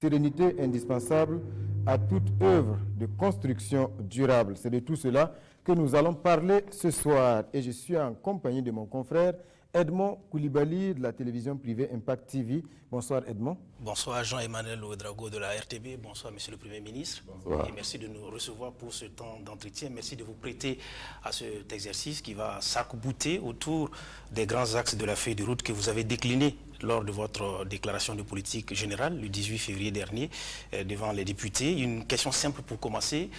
sérénité indispensable à toute œuvre de construction durable. C'est de tout cela que nous allons parler ce soir. Et je suis en compagnie de mon confrère Edmond Koulibaly de la télévision privée Impact TV. Bonsoir Edmond. Bonsoir Jean-Emmanuel Ouedraogo de la RTB. Bonsoir Monsieur le Premier ministre. Bonsoir. Et merci de nous recevoir pour ce temps d'entretien. Merci de vous prêter à cet exercice qui va s'arc-bouter autour des grands axes de la feuille de route que vous avez déclinée lors de votre déclaration de politique générale le 18 février dernier devant les députés. Une question simple pour commencer.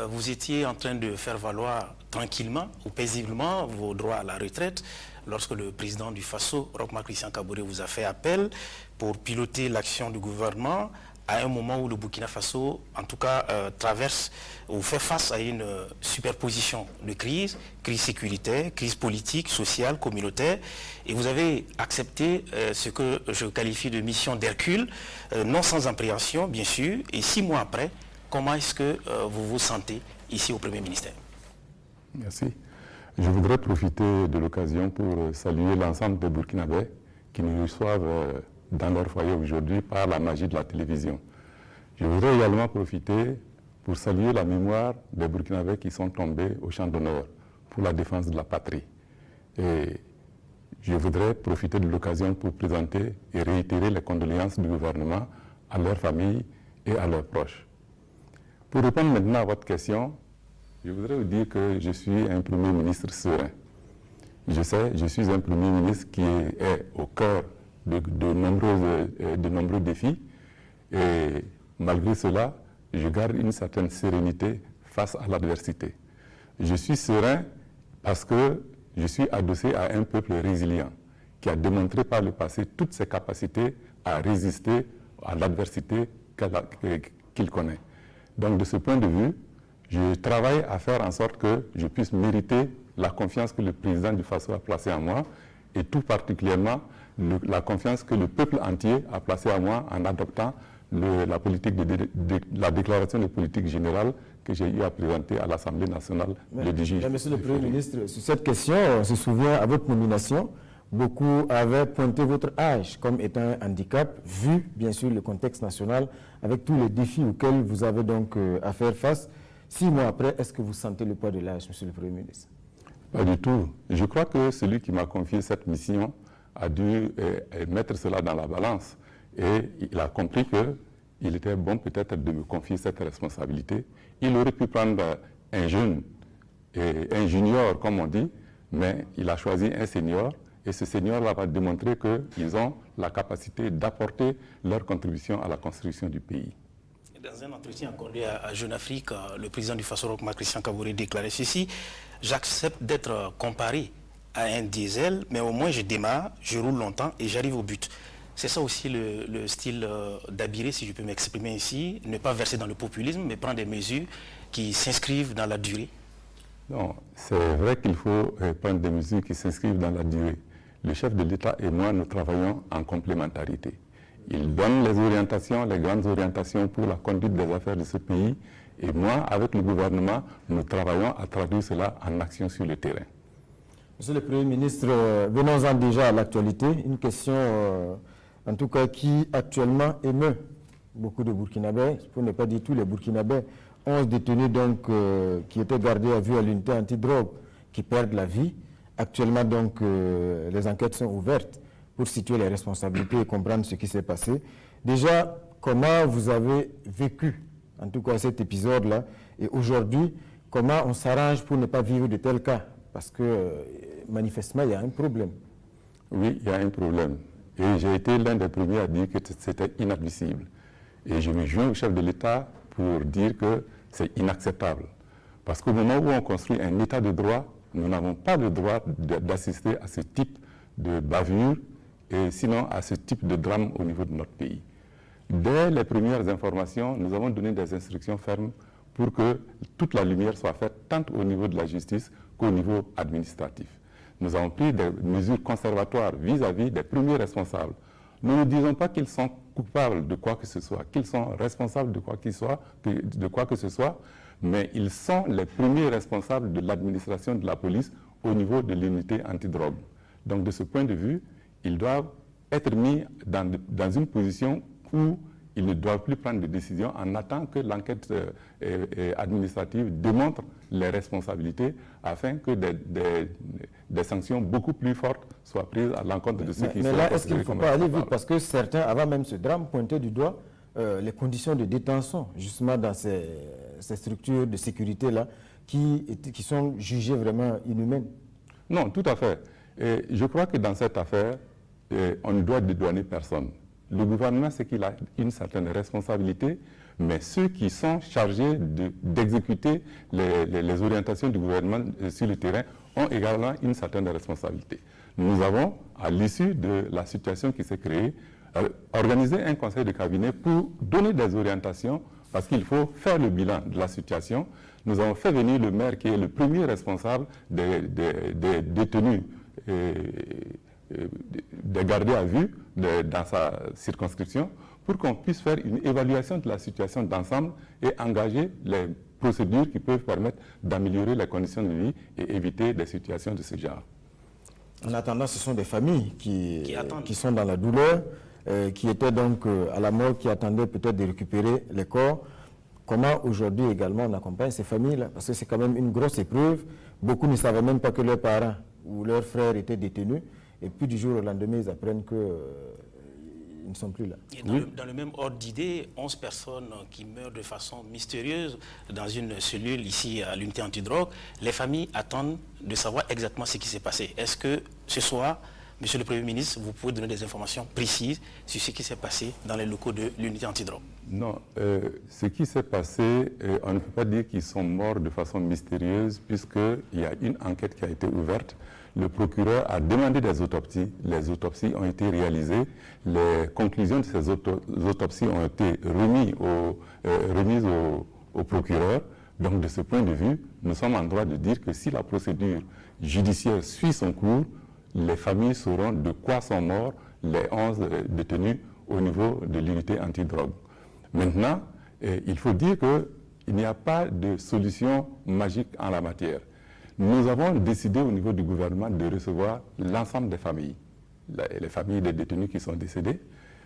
Vous étiez en train de faire valoir tranquillement ou paisiblement vos droits à la retraite lorsque le président du Faso, Roch-Marc Christian Kaboré, vous a fait appel pour piloter l'action du gouvernement à un moment où le Burkina Faso, en tout cas, traverse ou fait face à une superposition de crises, crise sécuritaire, crise politique, sociale, communautaire. Et vous avez accepté ce que je qualifie de mission d'Hercule, non sans appréhension, bien sûr. Et 6 mois après, comment est-ce que vous vous sentez ici au Premier ministère? Merci. Je voudrais profiter de l'occasion pour saluer l'ensemble des Burkinabés qui nous reçoivent dans leur foyer aujourd'hui par la magie de la télévision. Je voudrais également profiter pour saluer la mémoire des Burkinabés qui sont tombés au champ d'honneur pour la défense de la patrie. Et je voudrais profiter de l'occasion pour présenter et réitérer les condoléances du gouvernement à leurs familles et à leurs proches. Pour répondre maintenant à votre question, je voudrais vous dire que je suis un Premier ministre serein. Je sais, je suis un Premier ministre qui est au cœur de nombreux défis et malgré cela, je garde une certaine sérénité face à l'adversité. Je suis serein parce que je suis adossé à un peuple résilient qui a démontré par le passé toutes ses capacités à résister à l'adversité qu'il connaît. Donc de ce point de vue, je travaille à faire en sorte que je puisse mériter la confiance que le président du Faso a placée en moi et tout particulièrement la confiance que le peuple entier a placée en moi en adoptant la déclaration de politique générale que j'ai eu à présenter à l'Assemblée nationale le 18 février. Monsieur le Premier ministre, sur cette question, on se souvient à votre nomination, beaucoup avaient pointé votre âge comme étant un handicap, vu bien sûr le contexte national, avec tous les défis auxquels vous avez donc à faire face. 6 mois après, est-ce que vous sentez le poids de l'âge, monsieur le Premier ministre? Pas du tout. Je crois que celui qui m'a confié cette mission a dû mettre cela dans la balance. Et il a compris qu'il était bon peut-être de me confier cette responsabilité. Il aurait pu prendre un jeune, un junior comme on dit, mais il a choisi un senior. Et ce senior-là va démontrer qu'ils ont la capacité d'apporter leur contribution à la construction du pays. Dans un entretien accordé à Jeune Afrique, le président du Faso, Roch-Marc Christian Kaboré, déclarait ceci: j'accepte d'être comparé à un diesel, mais au moins je démarre, je roule longtemps et j'arrive au but. C'est ça aussi le style d'Abiré, si je peux m'exprimer ici, ne pas verser dans le populisme, mais prendre des mesures qui s'inscrivent dans la durée. Non, c'est vrai qu'il faut prendre des mesures qui s'inscrivent dans la durée. Le chef de l'État et moi, nous travaillons en complémentarité. Il donne les orientations, les grandes orientations pour la conduite des affaires de ce pays. Et moi, avec le gouvernement, nous travaillons à traduire cela en action sur le terrain. Monsieur le Premier ministre, venons-en déjà à l'actualité. Une question, en tout cas, qui actuellement émeut beaucoup de Burkinabés, pour ne pas dire tous les Burkinabés. 11 détenus donc, qui étaient gardés à vue à l'unité antidrogue, qui perdent la vie. Actuellement, donc, les enquêtes sont ouvertes pour situer les responsabilités et comprendre ce qui s'est passé. Déjà, comment vous avez vécu, en tout cas, cet épisode-là, et aujourd'hui, comment on s'arrange pour ne pas vivre de tels cas? Parce que, manifestement, il y a un problème. Oui, il y a un problème. Et j'ai été l'un des premiers à dire que c'était inadmissible. Et je me joins au chef de l'État pour dire que c'est inacceptable. Parce qu'au moment où on construit un État de droit, nous n'avons pas le droit d'assister à ce type de bavure et sinon à ce type de drame au niveau de notre pays. Dès les premières informations, nous avons donné des instructions fermes pour que toute la lumière soit faite tant au niveau de la justice qu'au niveau administratif. Nous avons pris des mesures conservatoires vis-à-vis des premiers responsables. Nous ne disons pas qu'ils sont coupables de quoi que ce soit, qu'ils sont responsables de quoi que ce soit, mais ils sont les premiers responsables de l'administration de la police au niveau de l'unité antidrogue. Donc de ce point de vue, ils doivent être mis dans une position où ils ne doivent plus prendre de décision en attendant que l'enquête administrative démontre les responsabilités afin que des sanctions beaucoup plus fortes soient prises à l'encontre de ceux qui sont... Mais là, est-ce qu'il ne faut pas aller vite? Parce que certains, avant même ce drame, pointaient du doigt les conditions de détention, justement dans ces structures de sécurité-là, qui sont jugées vraiment inhumaines. Non, tout à fait. Et je crois que dans cette affaire, on ne doit dédouaner personne. Le gouvernement, c'est qu'il a une certaine responsabilité, mais ceux qui sont chargés d'exécuter les orientations du gouvernement sur le terrain ont également une certaine responsabilité. Nous avons, à l'issue de la situation qui s'est créée, organisé un conseil de cabinet pour donner des orientations, parce qu'il faut faire le bilan de la situation. Nous avons fait venir le maire qui est le premier responsable des détenus, des gardés à vue dans sa circonscription, pour qu'on puisse faire une évaluation de la situation d'ensemble et engager les procédures qui peuvent permettre d'améliorer les conditions de vie et éviter des situations de ce genre. En attendant, ce sont des familles qui sont dans la douleur, qui étaient donc à la mort, qui attendaient peut-être de récupérer les corps. Comment aujourd'hui également on accompagne ces familles-là? Parce que c'est quand même une grosse épreuve. Beaucoup ne savaient même pas que leurs parents ou leurs frères étaient détenus. Et puis du jour au lendemain, ils apprennent qu'ils ne sont plus là. Et dans le même ordre d'idée, 11 personnes qui meurent de façon mystérieuse dans une cellule ici à l'unité antidrogue, les familles attendent de savoir exactement ce qui s'est passé. Est-ce que ce soir, Monsieur le Premier ministre, vous pouvez donner des informations précises sur ce qui s'est passé dans les locaux de l'unité antidrogue? Non, ce qui s'est passé, on ne peut pas dire qu'ils sont morts de façon mystérieuse, puisqu'il y a une enquête qui a été ouverte. Le procureur a demandé des autopsies. Les autopsies ont été réalisées. Les conclusions de ces autopsies ont été remises au procureur. Donc, de ce point de vue, nous sommes en droit de dire que si la procédure judiciaire suit son cours, les familles sauront de quoi sont morts les 11 détenus au niveau de l'unité antidrogue. Maintenant, il faut dire qu'il n'y a pas de solution magique en la matière. Nous avons décidé au niveau du gouvernement de recevoir l'ensemble des familles, les familles des détenus qui sont décédés.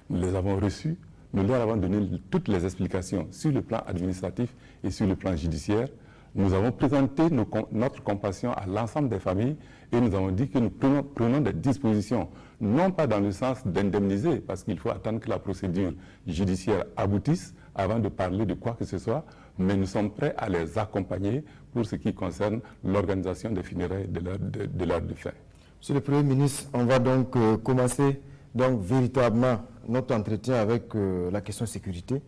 Nous les avons reçus, nous leur avons donné toutes les explications sur le plan administratif et sur le plan judiciaire. Nous avons présenté notre compassion à l'ensemble des familles et nous avons dit que nous prenons des dispositions, non pas dans le sens d'indemniser, parce qu'il faut attendre que la procédure judiciaire aboutisse avant de parler de quoi que ce soit, mais nous sommes prêts à les accompagner pour ce qui concerne l'organisation des funérailles de leurs défunts. Monsieur le Premier ministre, on va donc commencer véritablement notre entretien avec la question sécurité.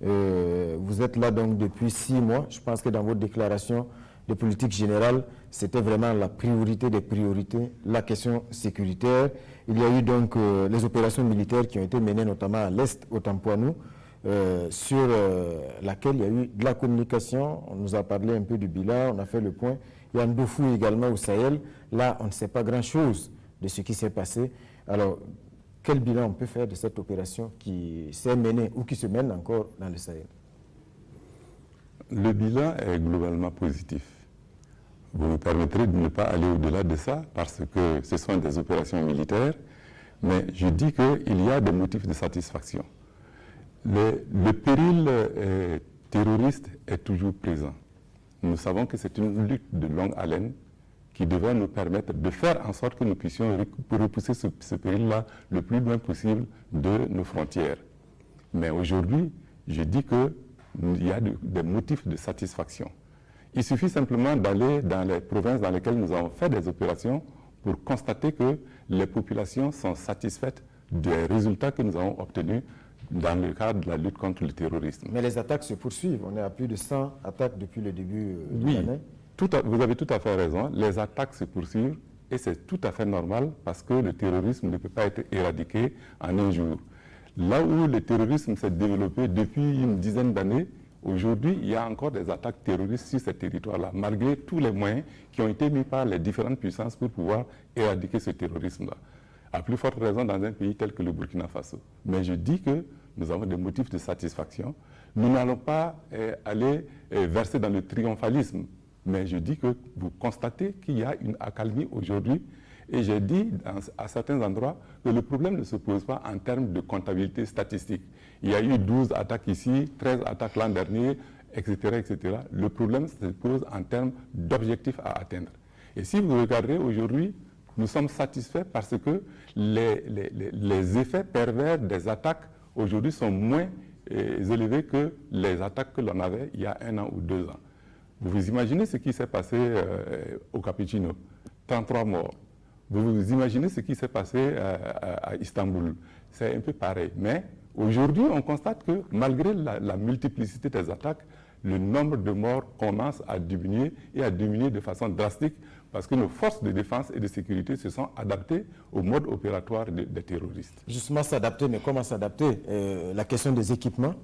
Vous êtes là donc depuis 6 mois. Je pense que dans votre déclaration de politique générale, c'était vraiment la priorité des priorités, la question sécuritaire. Il y a eu donc les opérations militaires qui ont été menées notamment à l'Est, au Tampouanou, sur laquelle il y a eu de la communication. On nous a parlé un peu du bilan, on a fait le point. Il y a Ndofou également au Sahel. Là, on ne sait pas grand-chose de ce qui s'est passé. Alors, quel bilan on peut faire de cette opération qui s'est menée ou qui se mène encore dans le Sahel? Le bilan est globalement positif. Vous me permettrez de ne pas aller au-delà de ça parce que ce sont des opérations militaires, mais je dis qu'il y a des motifs de satisfaction. Le péril terroriste est toujours présent. Nous savons que c'est une lutte de longue haleine qui devrait nous permettre de faire en sorte que nous puissions repousser ce péril-là le plus loin possible de nos frontières. Mais aujourd'hui, je dis qu'il y a des motifs de satisfaction. Il suffit simplement d'aller dans les provinces dans lesquelles nous avons fait des opérations pour constater que les populations sont satisfaites des résultats que nous avons obtenus dans le cadre de la lutte contre le terrorisme. Mais les attaques se poursuivent. On est à plus de 100 attaques depuis le début de l'année. Vous avez tout à fait raison. Les attaques se poursuivent et c'est tout à fait normal parce que le terrorisme ne peut pas être éradiqué en un jour. Là où le terrorisme s'est développé depuis une dizaine d'années, aujourd'hui, il y a encore des attaques terroristes sur ces territoires-là, malgré tous les moyens qui ont été mis par les différentes puissances pour pouvoir éradiquer ce terrorisme-là. À plus forte raison dans un pays tel que le Burkina Faso. Mais je dis que nous avons des motifs de satisfaction. Nous n'allons pas aller verser dans le triomphalisme. Mais je dis que vous constatez qu'il y a une accalmie aujourd'hui Et j'ai dit à certains endroits que le problème ne se pose pas en termes de comptabilité statistique. Il y a eu 12 attaques ici, 13 attaques l'an dernier, etc., etc. Le problème se pose en termes d'objectifs à atteindre. Et si vous regardez aujourd'hui, nous sommes satisfaits parce que les effets pervers des attaques aujourd'hui sont moins élevés que les attaques que l'on avait il y a 1 an ou 2 ans. Vous vous imaginez ce qui s'est passé au Capuccino, 33 morts. Vous vous imaginez ce qui s'est passé à Istanbul. C'est un peu pareil. Mais aujourd'hui, on constate que malgré la multiplicité des attaques, le nombre de morts commence à diminuer et à diminuer de façon drastique parce que nos forces de défense et de sécurité se sont adaptées au mode opératoire des terroristes. Justement, s'adapter, mais comment s'adapter? La question des équipements,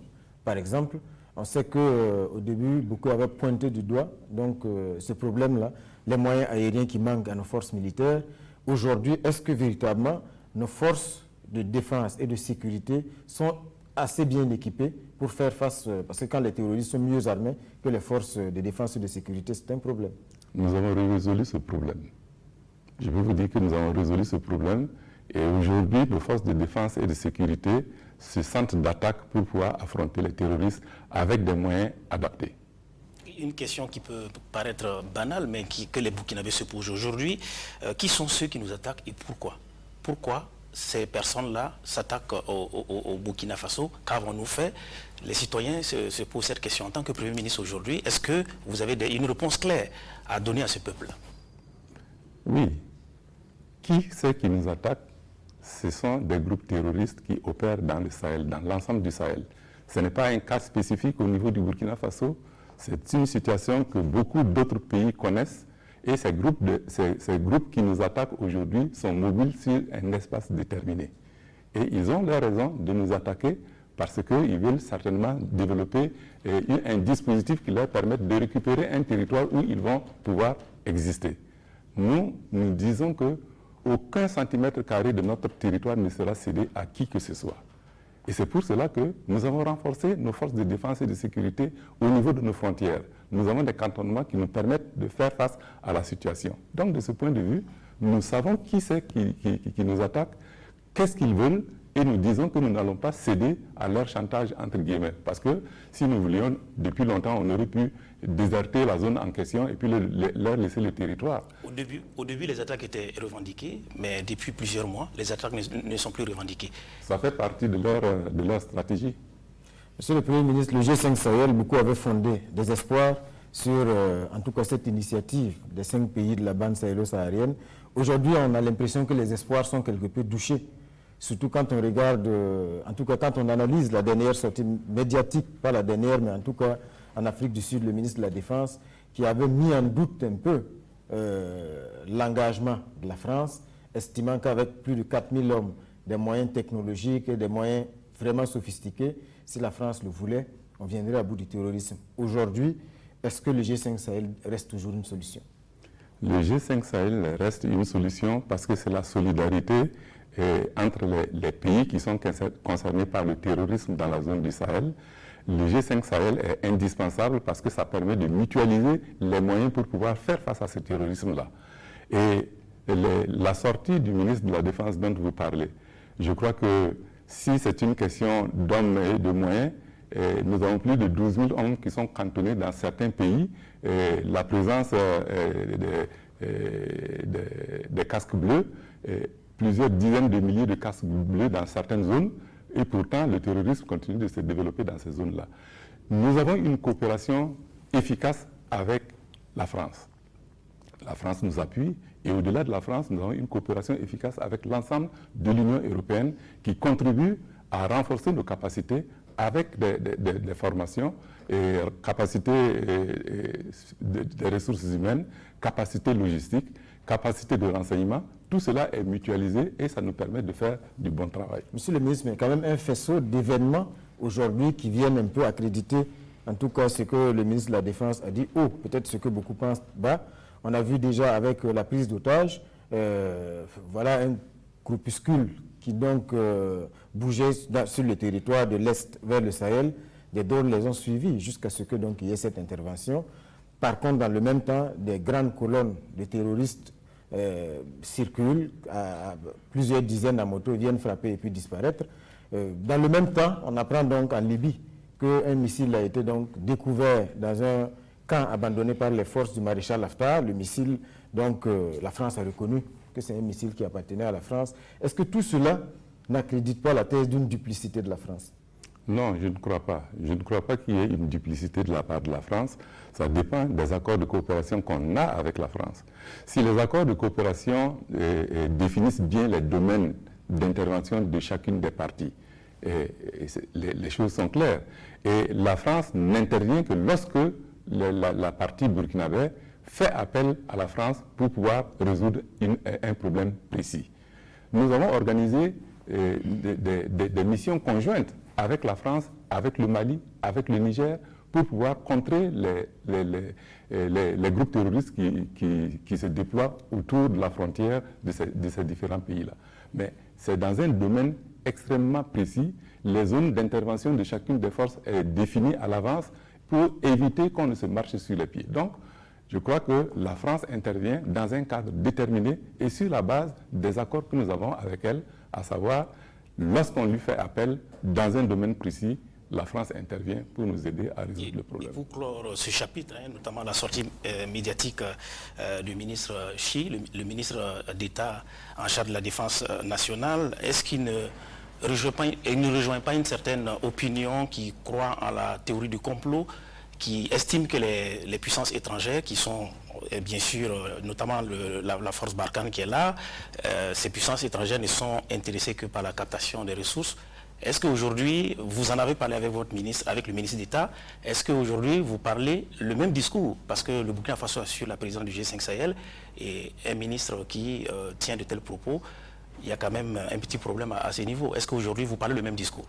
par exemple, on sait qu'au début, beaucoup avaient pointé du doigt donc, ce problème-là, les moyens aériens qui manquent à nos forces militaires. Aujourd'hui, est-ce que véritablement nos forces de défense et de sécurité sont assez bien équipées pour faire face, parce que quand les terroristes sont mieux armés que les forces de défense et de sécurité, c'est un problème. Nous avons résolu ce problème. Je peux vous dire que nous avons résolu ce problème et aujourd'hui, nos forces de défense et de sécurité se sentent d'attaque pour pouvoir affronter les terroristes avec des moyens adaptés. Une question qui peut paraître banale, mais que les Burkinabés se posent aujourd'hui. Qui sont ceux qui nous attaquent et pourquoi? Pourquoi ces personnes-là s'attaquent au Burkina Faso? Qu'avons-nous fait? Les citoyens se posent cette question. En tant que Premier ministre aujourd'hui, est-ce que vous avez une réponse claire à donner à ce peuple? Oui. Qui c'est qui nous attaque? Ce sont des groupes terroristes qui opèrent dans le Sahel, dans l'ensemble du Sahel. Ce n'est pas un cas spécifique au niveau du Burkina Faso. C'est une situation que beaucoup d'autres pays connaissent et ces groupes qui nous attaquent aujourd'hui sont mobiles sur un espace déterminé. Et ils ont leur raison de nous attaquer parce qu'ils veulent certainement développer un dispositif qui leur permette de récupérer un territoire où ils vont pouvoir exister. Nous disons que aucun centimètre carré de notre territoire ne sera cédé à qui que ce soit. Et c'est pour cela que nous avons renforcé nos forces de défense et de sécurité au niveau de nos frontières. Nous avons des cantonnements qui nous permettent de faire face à la situation. Donc, de ce point de vue, nous savons qui c'est qui nous attaque, qu'est-ce qu'ils veulent, et nous disons que nous n'allons pas céder à leur chantage, entre guillemets. Parce que si nous voulions, depuis longtemps, on aurait pu déserter la zone en question et puis leur laisser le territoire. Au début, les attaques étaient revendiquées, mais depuis plusieurs mois, les attaques ne sont plus revendiquées. Ça fait partie de leur stratégie. Monsieur le Premier ministre, le G5 Sahel, beaucoup avaient fondé des espoirs sur, en tout cas, cette initiative des 5 pays de la bande sahélo-saharienne. Aujourd'hui, on a l'impression que les espoirs sont quelque peu douchés. Surtout quand on regarde, en tout cas quand on analyse la dernière sortie médiatique, pas la dernière, mais en tout cas en Afrique du Sud, le ministre de la Défense, qui avait mis en doute un peu l'engagement de la France, estimant qu'avec plus de 4000 hommes, des moyens technologiques et des moyens vraiment sophistiqués, si la France le voulait, on viendrait à bout du terrorisme. Aujourd'hui, est-ce que le G5 Sahel reste toujours une solution? Le G5 Sahel reste une solution parce que c'est la solidarité entre les pays qui sont concernés par le terrorisme dans la zone du Sahel. Le G5 Sahel est indispensable parce que ça permet de mutualiser les moyens pour pouvoir faire face à ce terrorisme-là. Et la sortie du ministre de la Défense dont vous parlez, je crois que si c'est une question d'hommes et de moyens, nous avons plus de 12 000 hommes qui sont cantonnés dans certains pays. La présence des casques bleus, plusieurs dizaines de milliers de casques bleus dans certaines zones, et pourtant le terrorisme continue de se développer dans ces zones-là. Nous avons une coopération efficace avec la France. La France nous appuie, et au-delà de la France, nous avons une coopération efficace avec l'ensemble de l'Union européenne qui contribue à renforcer nos capacités avec des formations, et capacités des ressources humaines, capacités logistiques, capacités de renseignement. Tout cela est mutualisé et ça nous permet de faire du bon travail. Monsieur le ministre, mais quand même un faisceau d'événements aujourd'hui qui viennent un peu accréditer, en tout cas ce que le ministre de la Défense a dit haut, peut-être ce que beaucoup pensent bas. On a vu déjà avec la prise d'otages, voilà un groupuscule qui donc bougeait sur le territoire de l'Est vers le Sahel. Des drones les ont suivis jusqu'à ce qu'il y ait cette intervention. Par contre, dans le même temps, des grandes colonnes de terroristes circulent, plusieurs dizaines de motos viennent frapper et puis disparaître. Dans le même temps, on apprend donc en Libye qu'un missile a été donc découvert dans un camp abandonné par les forces du maréchal Haftar. Le missile, donc la France a reconnu que c'est un missile qui appartenait à la France. Est-ce que tout cela n'accrédite pas la thèse d'une duplicité de la France? Non, je ne crois pas. Je ne crois pas qu'il y ait une duplicité de la part de la France. Ça dépend des accords de coopération qu'on a avec la France. Si les accords de coopération définissent bien les domaines d'intervention de chacune des parties, les choses sont claires. Et la France n'intervient que lorsque la partie burkinabé fait appel à la France pour pouvoir résoudre un problème précis. Nous avons organisé des missions conjointes avec la France, avec le Mali, avec le Niger, pour pouvoir contrer les groupes terroristes qui se déploient autour de la frontière de ces différents pays-là. Mais c'est dans un domaine extrêmement précis. Les zones d'intervention de chacune des forces est définie à l'avance pour éviter qu'on ne se marche sur les pieds. Donc, je crois que la France intervient dans un cadre déterminé et sur la base des accords que nous avons avec elle, à savoir, lorsqu'on lui fait appel dans un domaine précis, la France intervient pour nous aider à résoudre le problème. Et pour clore ce chapitre, notamment la sortie médiatique du ministre Chi, le ministre d'État en charge de la défense nationale, est-ce qu'il ne rejoint pas une certaine opinion qui croit en la théorie du complot, qui estime que les puissances étrangères, qui sont bien sûr, notamment la force Barkhane qui est là, ces puissances étrangères ne sont intéressées que par la captation des ressources? Est-ce qu'aujourd'hui, vous en avez parlé avec votre ministre, avec le ministre d'État, est-ce qu'aujourd'hui vous parlez le même discours? Parce que le Burkina Faso assure la présidence du G5 Sahel et un ministre qui tient de tels propos, il y a quand même un petit problème à ce niveau. Est-ce qu'aujourd'hui vous parlez le même discours?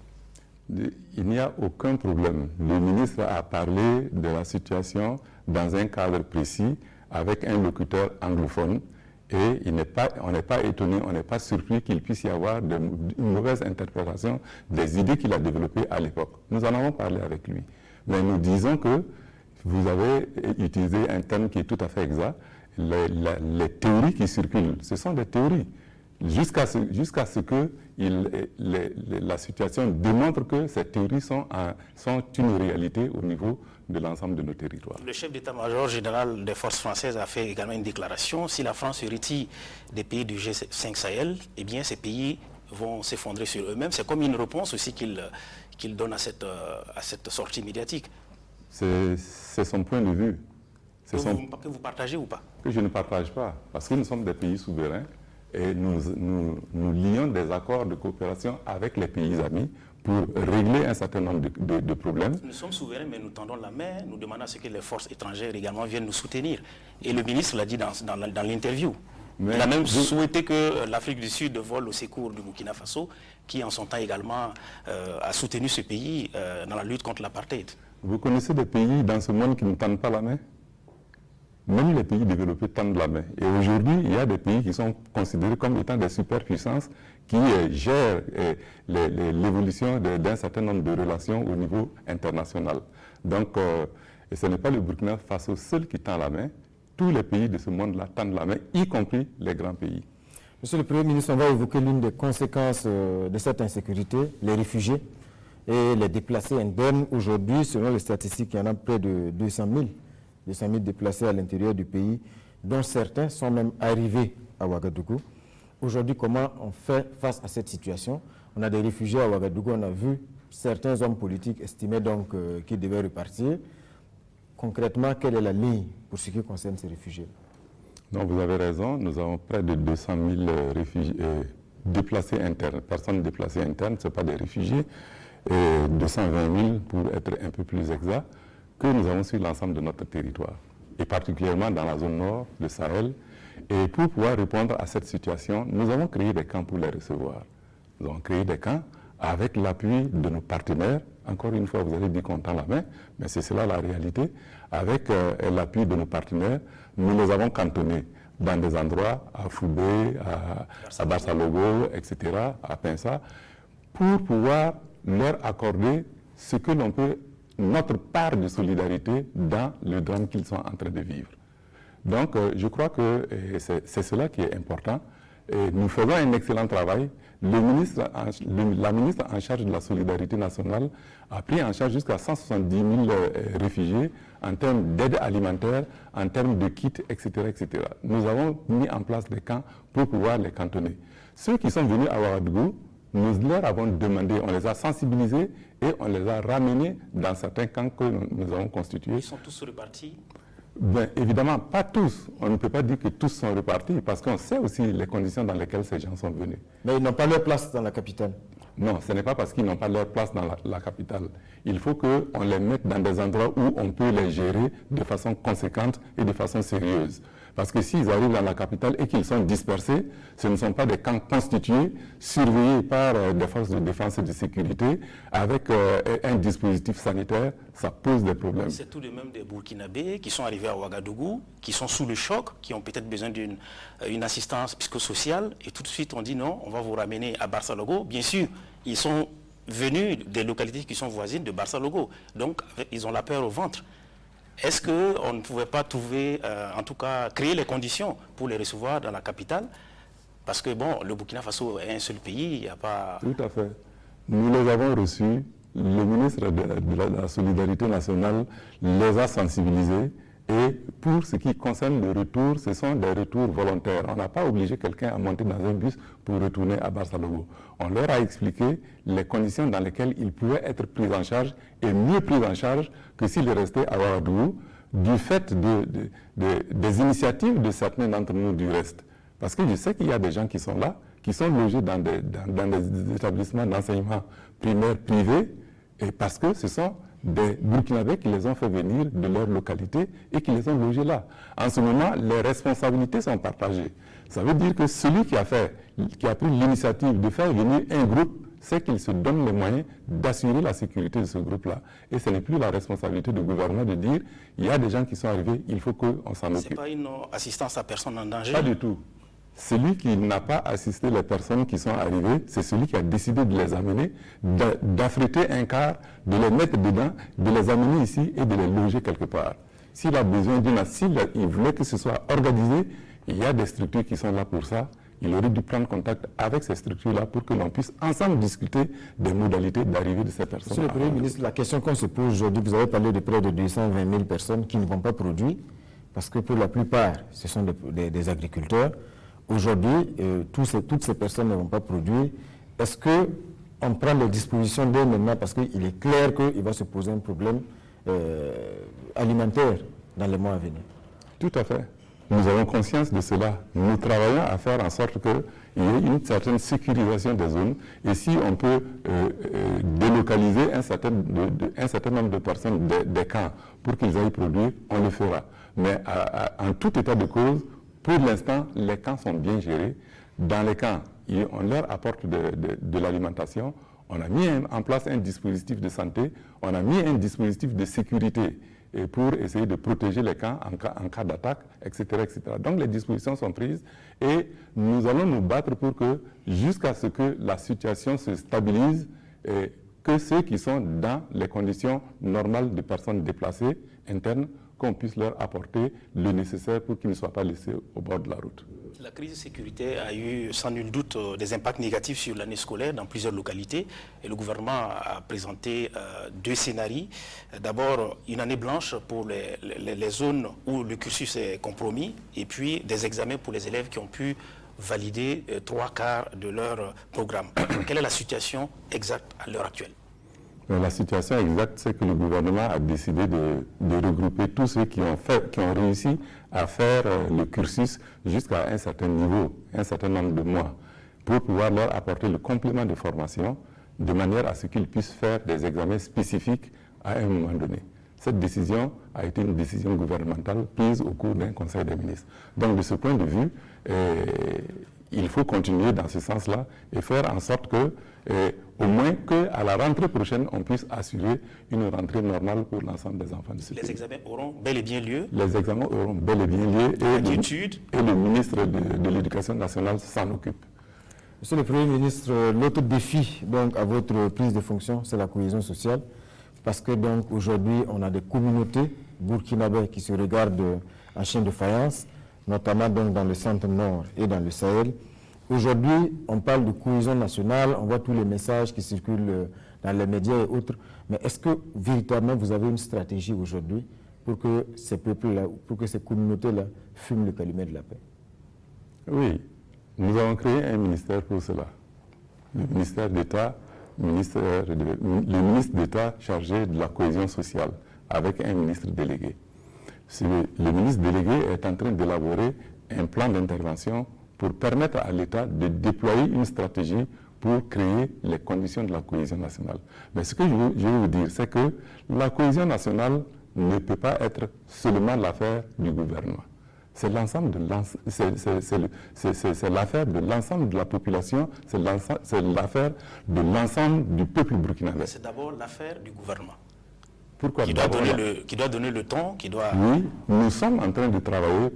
Il n'y a aucun problème. Le ministre a parlé de la situation dans un cadre précis avec un locuteur anglophone et on n'est pas étonné, on n'est pas surpris qu'il puisse y avoir une mauvaise interprétation des idées qu'il a développées à l'époque. Nous en avons parlé avec lui. Mais nous disons que vous avez utilisé un terme qui est tout à fait exact. Les théories qui circulent, ce sont des théories. Jusqu'à ce que la situation démontre que ces théories sont une réalité au niveau de l'ensemble de nos territoires. Le chef d'état-major général des forces françaises a fait également une déclaration. Si la France se retire des pays du G5 Sahel, eh bien ces pays vont s'effondrer sur eux-mêmes. C'est comme une réponse aussi qu'il donne à cette sortie médiatique. C'est son point de vue. Que vous partagez ou pas? Que je ne partage pas, parce que nous sommes des pays souverains. Et nous lions des accords de coopération avec les pays amis pour régler un certain nombre de problèmes. Nous sommes souverains, mais nous tendons la main, nous demandons à ce que les forces étrangères également viennent nous soutenir. Et le ministre l'a dit dans l'interview. Il a même souhaité que l'Afrique du Sud vole au secours du Burkina Faso, qui en son temps également a soutenu ce pays dans la lutte contre l'apartheid. Vous connaissez des pays dans ce monde qui ne tendent pas la main? Même les pays développés tendent la main. Et aujourd'hui, il y a des pays qui sont considérés comme étant des superpuissances qui gèrent l'évolution d'un certain nombre de relations au niveau international. Donc, ce n'est pas le Burkina Faso seul qui tend la main. Tous les pays de ce monde-là tendent la main, y compris les grands pays. Monsieur le Premier ministre, on va évoquer l'une des conséquences de cette insécurité, les réfugiés et les déplacés internes. Aujourd'hui, selon les statistiques, il y en a près de 200 000 déplacés à l'intérieur du pays, dont certains sont même arrivés à Ouagadougou. Aujourd'hui, comment on fait face à cette situation? On a des réfugiés à Ouagadougou, on a vu certains hommes politiques estimer donc qu'ils devaient repartir. Concrètement, quelle est la ligne pour ce qui concerne ces réfugiés? Non, vous avez raison, nous avons près de 200 000 réfugiés, déplacés internes, personnes déplacées internes, ce ne sont pas des réfugiés, et 220 000 pour être un peu plus exact, que nous avons sur l'ensemble de notre territoire, et particulièrement dans la zone nord, le Sahel. Et pour pouvoir répondre à cette situation, nous avons créé des camps pour les recevoir. Nous avons créé des camps avec l'appui de nos partenaires. Encore une fois, vous avez dit qu'on tend la main, mais c'est cela la réalité. Avec l'appui de nos partenaires, nous les avons cantonnés dans des endroits, à Foubé, à Barsalogo, etc., à Pinsa, pour pouvoir leur accorder ce que l'on peut, notre part de solidarité dans le drame qu'ils sont en train de vivre. Donc, je crois que c'est cela qui est important. Et nous faisons un excellent travail. La ministre en charge de la solidarité nationale a pris en charge jusqu'à 170 000 réfugiés en termes d'aide alimentaire, en termes de kits, etc., etc. Nous avons mis en place des camps pour pouvoir les cantonner. Ceux qui sont venus à Ouagadougou, nous leur avons demandé, on les a sensibilisés et on les a ramenés dans certains camps que nous avons constitués. Ils sont tous répartis? Ben, évidemment, pas tous. On ne peut pas dire que tous sont repartis parce qu'on sait aussi les conditions dans lesquelles ces gens sont venus. Mais ils n'ont pas leur place dans la capitale. Non, ce n'est pas parce qu'ils n'ont pas leur place dans la capitale. Il faut qu'on les mette dans des endroits où on peut les gérer de façon conséquente et de façon sérieuse. Parce que s'ils arrivent dans la capitale et qu'ils sont dispersés, ce ne sont pas des camps constitués, surveillés par des forces de défense et de sécurité, avec un dispositif sanitaire, ça pose des problèmes. C'est tout de même des Burkinabés qui sont arrivés à Ouagadougou, qui sont sous le choc, qui ont peut-être besoin d'une assistance psychosociale, et tout de suite on dit non, on va vous ramener à Barça-Logo. Bien sûr, ils sont venus des localités qui sont voisines de Barça-Logo, donc ils ont la peur au ventre. Est-ce qu'on ne pouvait pas trouver, en tout cas, créer les conditions pour les recevoir dans la capitale? Parce que, bon, le Burkina Faso est un seul pays, il n'y a pas... Tout à fait. Nous les avons reçus, le ministre de la Solidarité nationale les a sensibilisés et pour ce qui concerne le retour, ce sont des retours volontaires. On n'a pas obligé quelqu'un à monter dans un bus pour retourner à Barça-Logo. On leur a expliqué les conditions dans lesquelles ils pouvaient être pris en charge et mieux pris en charge que s'ils restaient à Ouagadougou du fait des initiatives de certains d'entre nous du reste. Parce que je sais qu'il y a des gens qui sont là, qui sont logés dans des établissements d'enseignement primaire privés, et parce que ce sont des Burkinabés qui les ont fait venir de leur localité et qui les ont logés là. En ce moment, les responsabilités sont partagées. Ça veut dire que celui qui a pris l'initiative de faire venir un groupe, c'est qu'il se donne les moyens d'assurer la sécurité de ce groupe-là. Et ce n'est plus la responsabilité du gouvernement de dire il y a des gens qui sont arrivés, il faut qu'on s'en occupe. Ce n'est pas une assistance à personne en danger? Pas du tout. Celui qui n'a pas assisté les personnes qui sont arrivées, c'est celui qui a décidé de les amener, d'affréter un car, de les mettre dedans, de les amener ici et de les loger quelque part. S'il a besoin s'il voulait que ce soit organisé, il y a des structures qui sont là pour ça. Il aurait dû prendre contact avec ces structures-là pour que l'on puisse ensemble discuter des modalités d'arrivée de ces personnes. Monsieur le Premier ministre, la question qu'on se pose aujourd'hui, vous avez parlé de près de 220 000 personnes qui ne vont pas produire, parce que pour la plupart, ce sont des agriculteurs. Aujourd'hui, toutes ces personnes ne vont pas produire. Est-ce qu'on prend les dispositions dès maintenant, parce qu'il est clair qu'il va se poser un problème alimentaire dans les mois à venir? Tout à fait. Nous avons conscience de cela. Nous travaillons à faire en sorte qu'il y ait une certaine sécurisation des zones. Et si on peut délocaliser un certain nombre de personnes des camps pour qu'ils aillent produire, on le fera. Mais en tout état de cause, pour l'instant, les camps sont bien gérés. Dans les camps, on leur apporte de l'alimentation. On a mis en place un dispositif de santé. On a mis un dispositif de sécurité pour essayer de protéger les camps en cas d'attaque, etc., etc. Donc les dispositions sont prises et nous allons nous battre pour que, jusqu'à ce que la situation se stabilise, et que ceux qui sont dans les conditions normales de personnes déplacées, internes, qu'on puisse leur apporter le nécessaire pour qu'ils ne soient pas laissés au bord de la route. La crise sécuritaire a eu sans nul doute des impacts négatifs sur l'année scolaire dans plusieurs localités et le gouvernement a présenté deux scénarios. D'abord, une année blanche pour les zones où le cursus est compromis et puis des examens pour les élèves qui ont pu valider 3/4 de leur programme. Quelle est la situation exacte à l'heure actuelle? La situation exacte, c'est que le gouvernement a décidé de regrouper tous ceux qui ont réussi à faire le cursus jusqu'à un certain niveau, un certain nombre de mois, pour pouvoir leur apporter le complément de formation de manière à ce qu'ils puissent faire des examens spécifiques à un moment donné. Cette décision a été une décision gouvernementale prise au cours d'un conseil des ministres. Donc de ce point de vue, il faut continuer dans ce sens-là et faire en sorte que, au moins qu'à la rentrée prochaine, on puisse assurer une rentrée normale pour l'ensemble des enfants de ce pays. Les examens auront bel et bien lieu? Les examens auront bel et bien lieu et le ministre de l'Éducation nationale s'en occupe. Monsieur le Premier ministre, l'autre défi donc, à votre prise de fonction, c'est la cohésion sociale. Parce que donc aujourd'hui, on a des communautés burkinabées qui se regardent en chaîne de faïence, notamment donc dans le centre-nord et dans le Sahel. Aujourd'hui, on parle de cohésion nationale, on voit tous les messages qui circulent dans les médias et autres, mais est-ce que véritablement vous avez une stratégie aujourd'hui pour que ces peuples-là, pour que ces communautés-là fument le calumet de la paix? Oui, nous avons créé un ministère pour cela. Le ministère d'État, le ministre d'État chargé de la cohésion sociale, avec un ministre délégué. Le ministre délégué est en train d'élaborer un plan d'intervention pour permettre à l'État de déployer une stratégie pour créer les conditions de la cohésion nationale. Mais ce que je veux vous dire, c'est que la cohésion nationale ne peut pas être seulement l'affaire du gouvernement. C'est l'affaire de l'ensemble de la population, c'est l'affaire de l'ensemble du peuple burkinabé. C'est d'abord l'affaire du gouvernement. Pourquoi qui doit donner le ton, qui doit... Oui, nous sommes en train de travailler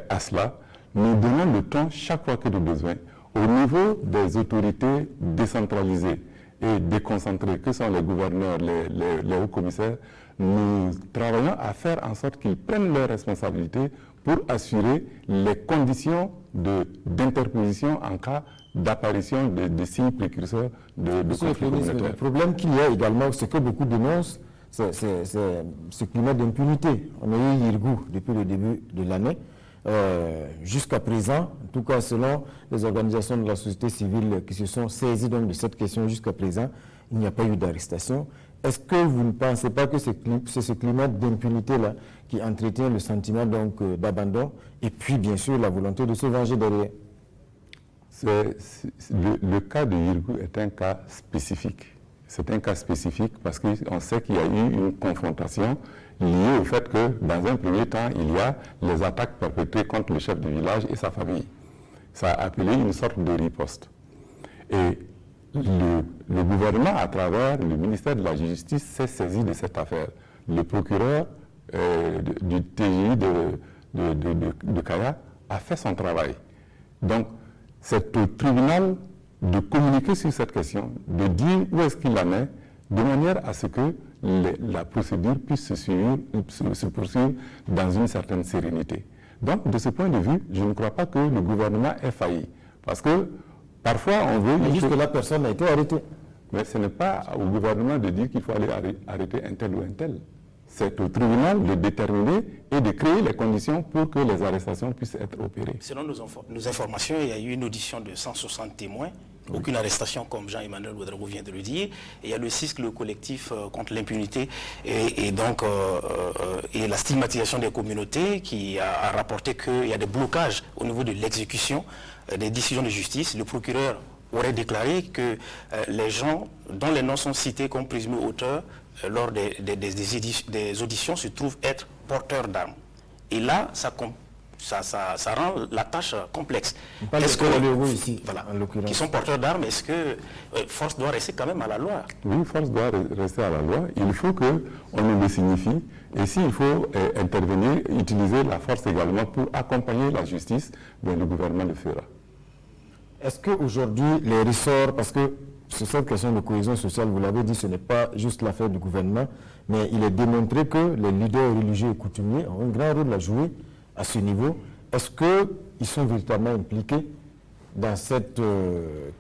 à cela. Nous donnons le temps chaque fois que nous avons besoin. Au niveau des autorités décentralisées et déconcentrées, que sont les gouverneurs, les hauts commissaires, nous travaillons à faire en sorte qu'ils prennent leurs responsabilités pour assurer les conditions d'interposition en cas d'apparition de signes précurseurs de conflits communautaires. Le problème qu'il y a également, c'est que beaucoup dénoncent, c'est ce climat d'impunité. On a eu Yirgou depuis le début de l'année. Jusqu'à présent, en tout cas selon les organisations de la société civile qui se sont saisies donc de cette question jusqu'à présent, il n'y a pas eu d'arrestation. Est-ce que vous ne pensez pas que c'est ce climat d'impunité-là qui entretient le sentiment d'abandon et puis bien sûr la volonté de se venger derrière? Le cas de Yirgou est un cas spécifique. C'est un cas spécifique parce qu'on sait qu'il y a eu une confrontation liée au fait que, dans un premier temps, il y a les attaques perpétrées contre le chef de village et sa famille. Ça a appelé une sorte de riposte. Et le gouvernement, à travers le ministère de la Justice, s'est saisi de cette affaire. Le procureur du TGI de Kaya a fait son travail. Donc, c'est au tribunal de communiquer sur cette question, de dire où est-ce qu'il en est, de manière à ce que la procédure puisse se poursuivre dans une certaine sérénité. Donc, de ce point de vue, je ne crois pas que le gouvernement ait failli. Parce que parfois, on veut... Mais jusque là, personne n'a été arrêté. Mais ce n'est pas au gouvernement de dire qu'il faut aller arrêter un tel ou un tel. C'est au tribunal de déterminer et de créer les conditions pour que les arrestations puissent être opérées. Selon nos informations, il y a eu une audition de 160 témoins. Aucune arrestation, comme Jean-Emmanuel Ouedraogo vient de le dire. Et il y a le CISC, le collectif contre l'impunité et la stigmatisation des communautés, qui a rapporté qu'il y a des blocages au niveau de l'exécution des décisions de justice. Le procureur aurait déclaré que les gens dont les noms sont cités comme présumés auteurs lors des auditions se trouvent être porteurs d'armes. Et là, ça rend la tâche complexe. Est-ce que ici, voilà, en l'occurrence, qui sont porteurs d'armes, est-ce que force doit rester quand même à la loi? Oui, force doit rester à la loi. Il faut qu'on nous le signifie. Et s'il faut intervenir, utiliser la force également pour accompagner la justice, bien, le gouvernement le fera. Est-ce qu'aujourd'hui, les ressorts, parce que sur cette question de cohésion sociale, vous l'avez dit, ce n'est pas juste l'affaire du gouvernement, mais il est démontré que les leaders religieux et coutumiers ont un grand rôle à jouer à ce niveau. Est-ce qu'ils sont véritablement impliqués dans cette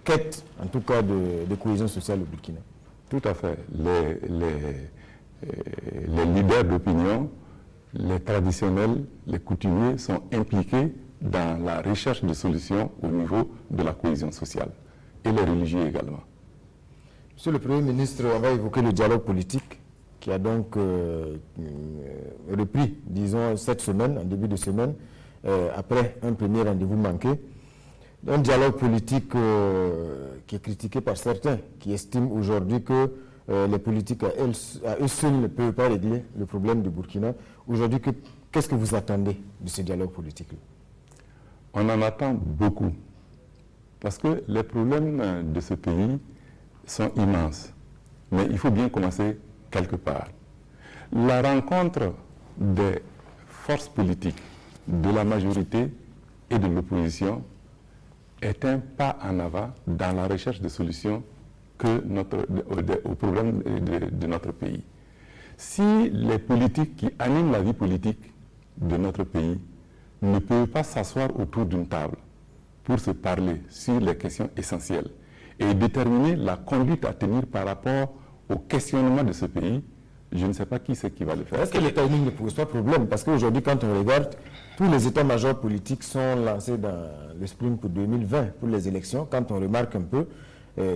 quête, en tout cas, de cohésion sociale au Burkina? Tout à fait. Les leaders d'opinion, les traditionnels, les coutumiers sont impliqués dans la recherche de solutions au niveau de la cohésion sociale. Et les religieux également. Monsieur le Premier ministre, on va évoquer le dialogue politique qui a donc repris, disons, cette semaine, en début de semaine, après un premier rendez-vous manqué. Un dialogue politique qui est critiqué par certains, qui estiment aujourd'hui que les politiques à eux seuls ne peuvent pas régler le problème du Burkina. Aujourd'hui, qu'est-ce que vous attendez de ce dialogue politique-là? On en attend beaucoup. Parce que les problèmes de ce pays sont immenses. Mais il faut bien commencer quelque part. La rencontre des forces politiques, de la majorité et de l'opposition est un pas en avant dans la recherche de solutions aux problèmes de notre pays. Si les politiques qui animent la vie politique de notre pays ne peuvent pas s'asseoir autour d'une table pour se parler sur les questions essentielles et déterminer la conduite à tenir par rapport au questionnement de ce pays, je ne sais pas qui c'est qui va le faire. Est-ce que le timing ne pose pas problème? Parce qu'aujourd'hui, quand on regarde, tous les états-majors politiques sont lancés dans le sprint pour 2020, pour les élections. Quand on remarque un peu,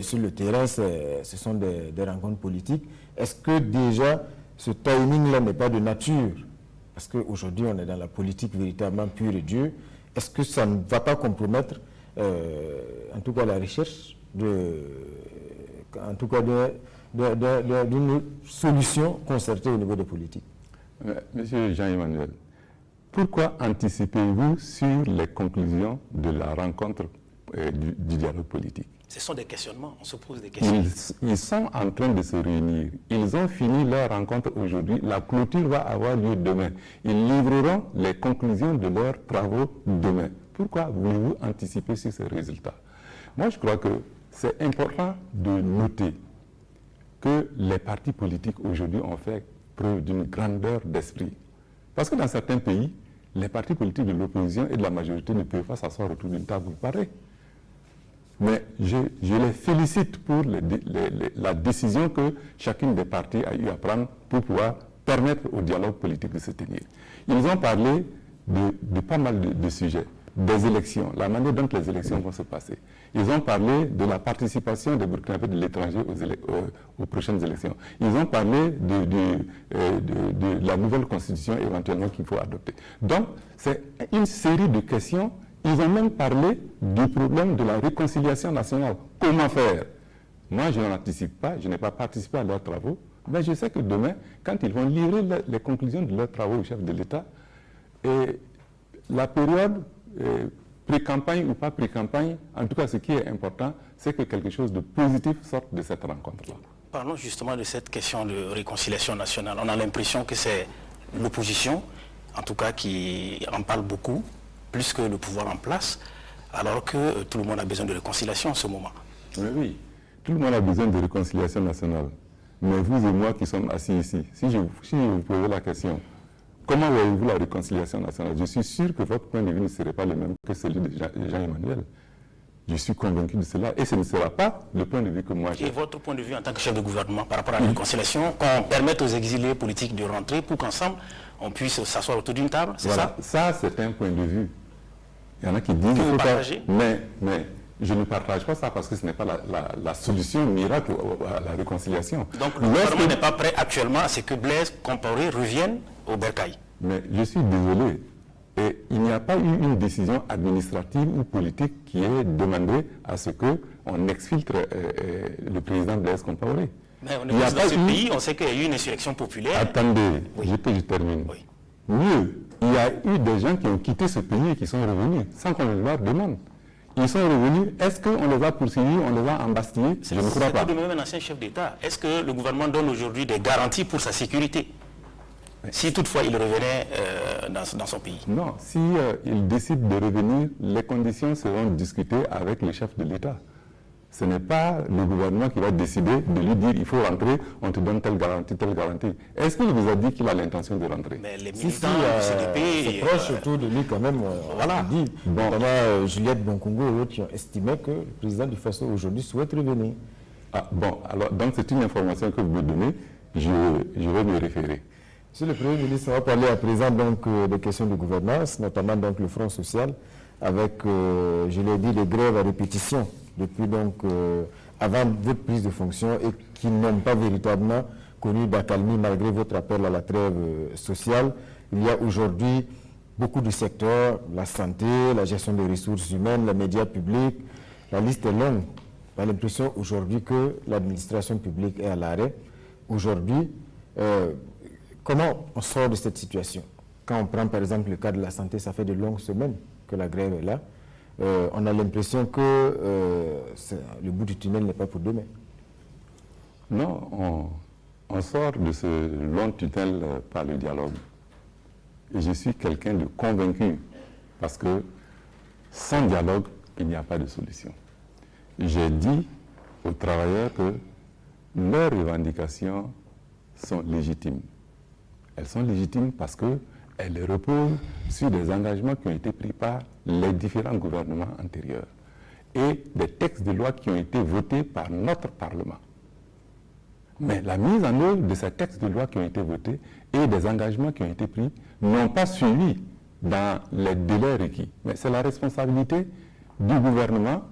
sur le terrain, ce sont des rencontres politiques. Est-ce que déjà, ce timing-là n'est pas de nature? Parce qu'aujourd'hui, on est dans la politique véritablement pure et dure. Est-ce que ça ne va pas compromettre, en tout cas, la recherche d'une solution concertée au niveau des politiques? Monsieur Jean-Emmanuel, pourquoi anticipez-vous sur les conclusions de la rencontre du dialogue politique? Ce sont des questionnements, on se pose des questions. Ils sont en train de se réunir. Ils ont fini leur rencontre aujourd'hui. La clôture va avoir lieu demain. Ils livreront les conclusions de leurs travaux demain. Pourquoi voulez-vous anticiper sur ces résultats? Moi, je crois que c'est important de noter que les partis politiques aujourd'hui ont fait preuve d'une grandeur d'esprit. Parce que dans certains pays, les partis politiques de l'opposition et de la majorité ne peuvent pas s'asseoir autour d'une table pareille. Mais je les félicite pour la décision que chacune des parties a eu à prendre pour pouvoir permettre au dialogue politique de se tenir. Ils ont parlé de pas mal de sujets, des élections, la manière dont les élections vont se passer. Ils ont parlé de la participation des Burkinabés de l'étranger aux prochaines élections. Ils ont parlé de la nouvelle constitution éventuellement qu'il faut adopter. Donc, c'est une série de questions. Ils ont même parlé du problème de la réconciliation nationale. Comment faire? Moi, je n'anticipe pas, je n'ai pas participé à leurs travaux, mais je sais que demain, quand ils vont livrer les conclusions de leurs travaux au chef de l'État, la période pré-campagne ou pas pré-campagne, en tout cas, ce qui est important, c'est que quelque chose de positif sorte de cette rencontre-là. Parlons justement de cette question de réconciliation nationale. On a l'impression que c'est l'opposition, en tout cas, qui en parle beaucoup, plus que le pouvoir en place, alors que tout le monde a besoin de réconciliation en ce moment. Oui, tout le monde a besoin de réconciliation nationale. Mais vous et moi qui sommes assis ici, si vous posez la question, comment voyez-vous la réconciliation nationale? Je suis sûr que votre point de vue ne serait pas le même que celui de Jean-Emmanuel. Je suis convaincu de cela et ce ne sera pas le point de vue que moi j'ai. Et votre point de vue en tant que chef de gouvernement par rapport à la réconciliation, qu'on permette aux exilés politiques de rentrer pour qu'ensemble on puisse s'asseoir autour d'une table, c'est voilà. Ça, c'est un point de vue. Il y en a qui disent... Que vous partagez? Mais je ne partage pas ça parce que ce n'est pas la solution miracle à la réconciliation. Donc le gouvernement n'est pas prêt actuellement à ce que Blaise Compaoré revienne au Bercail. Mais je suis désolé. Et il n'y a pas eu une décision administrative ou politique qui ait demandé à ce qu'on exfiltre le président Blaise Compaoré. Mais on est dans ce pays, on sait qu'il y a eu une insurrection populaire. Attendez, oui. je termine. Oui. Mieux, il y a eu des gens qui ont quitté ce pays et qui sont revenus sans qu'on leur demande. Ils sont revenus, est-ce qu'on les a poursuivis, on les a embastillés? Je ne crois pas. C'est tout de même un ancien chef d'État. Est-ce que le gouvernement donne aujourd'hui des garanties pour sa sécurité? Si toutefois il revenait dans son pays. Non, s'il décide de revenir, les conditions seront discutées avec le chef de l'État. Ce n'est pas le gouvernement qui va décider de lui dire il faut rentrer, on te donne telle garantie, telle garantie. Est-ce qu'il vous a dit qu'il a l'intention de rentrer? Mais les militants du CDP... C'est proche autour de lui quand même, voilà. Dit, notamment Juliette Bonkongo et autres qui ont estimé que le président du Faso aujourd'hui souhaite revenir. Ah, bon, alors donc c'est une information que vous me donnez, je vais me référer. Monsieur le Premier ministre, on va parler à présent donc des questions de gouvernance, notamment donc le Front social, avec, je l'ai dit, les grèves à répétition depuis donc avant votre prise de fonction et qui n'ont pas véritablement connu d'accalmie malgré votre appel à la trêve sociale. Il y a aujourd'hui beaucoup de secteurs, la santé, la gestion des ressources humaines, les médias publics, la liste est longue. On a l'impression aujourd'hui que l'administration publique est à l'arrêt. Aujourd'hui, comment on sort de cette situation? Quand on prend par exemple le cas de la santé, ça fait de longues semaines que la grève est là. On a l'impression que le bout du tunnel n'est pas pour demain. Non, on sort de ce long tunnel par le dialogue. Et je suis quelqu'un de convaincu, parce que sans dialogue, il n'y a pas de solution. J'ai dit aux travailleurs que leurs revendications sont légitimes. Elles sont légitimes parce qu'elles elle repose sur des engagements qui ont été pris par les différents gouvernements antérieurs et des textes de loi qui ont été votés par notre Parlement. Mais la mise en œuvre de ces textes de loi qui ont été votés et des engagements qui ont été pris n'ont pas suivi dans les délais requis. Mais c'est la responsabilité du gouvernement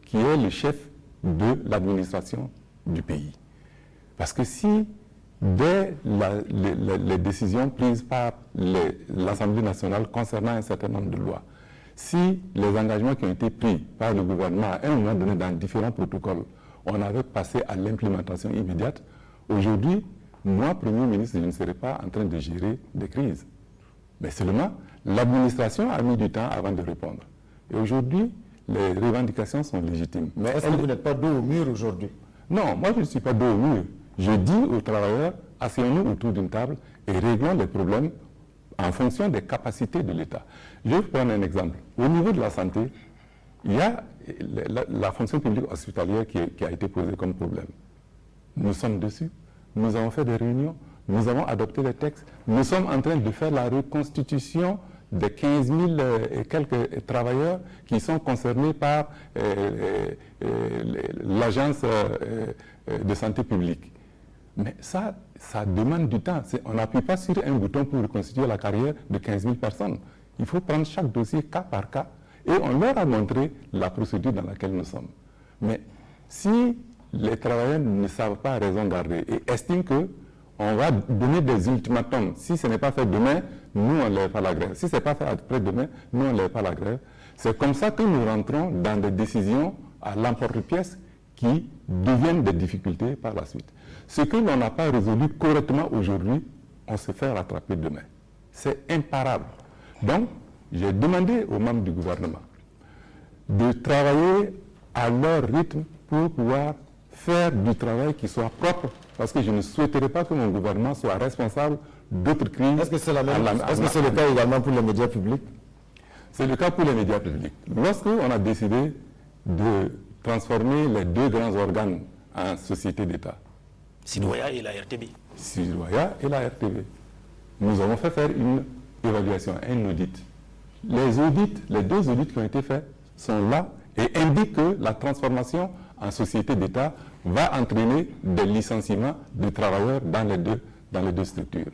qui est le chef de l'administration du pays. Parce que si, dès les décisions prises par l'Assemblée nationale concernant un certain nombre de lois, si les engagements qui ont été pris par le gouvernement à un moment donné dans différents protocoles, on avait passé à l'implémentation immédiate, aujourd'hui, moi, Premier ministre, je ne serais pas en train de gérer des crises. Mais seulement, l'administration a mis du temps avant de répondre. Et aujourd'hui, les revendications sont légitimes. Mais est-ce que vous n'êtes pas dos au mur aujourd'hui? Non, moi je ne suis pas dos au mur. Je dis aux travailleurs, asseyons-nous autour d'une table et réglons les problèmes en fonction des capacités de l'État. Je vais vous prendre un exemple. Au niveau de la santé, il y a la fonction publique hospitalière qui a été posée comme problème. Nous sommes dessus, nous avons fait des réunions, nous avons adopté les textes, nous sommes en train de faire la reconstitution des 15 000 et quelques travailleurs qui sont concernés par l'agence de santé publique. Mais ça demande du temps. On n'appuie pas sur un bouton pour reconstituer la carrière de 15 000 personnes. Il faut prendre chaque dossier cas par cas et on leur a montré la procédure dans laquelle nous sommes. Mais si les travailleurs ne savent pas raison garder et estiment qu'on va donner des ultimatums, si ce n'est pas fait demain, nous on ne lève pas la grève. Si ce n'est pas fait après-demain, nous on ne lève pas la grève. C'est comme ça que nous rentrons dans des décisions à l'emporte-pièce qui deviennent des difficultés par la suite. Ce que l'on n'a pas résolu correctement aujourd'hui, on se fait rattraper demain. C'est imparable. Donc, j'ai demandé aux membres du gouvernement de travailler à leur rythme pour pouvoir faire du travail qui soit propre, parce que je ne souhaiterais pas que mon gouvernement soit responsable d'autres crises. Est-ce que c'est le cas également pour les médias publics? C'est le cas pour les médias publics. Lorsqu'on a décidé de transformer les deux grands organes en sociétés d'État, Sidoya et la RTB. Sidoya et la RTB. Nous avons fait faire une évaluation, un audit. Les deux audits qui ont été faits sont là et indiquent que la transformation en société d'État va entraîner des licenciements de travailleurs dans les deux structures.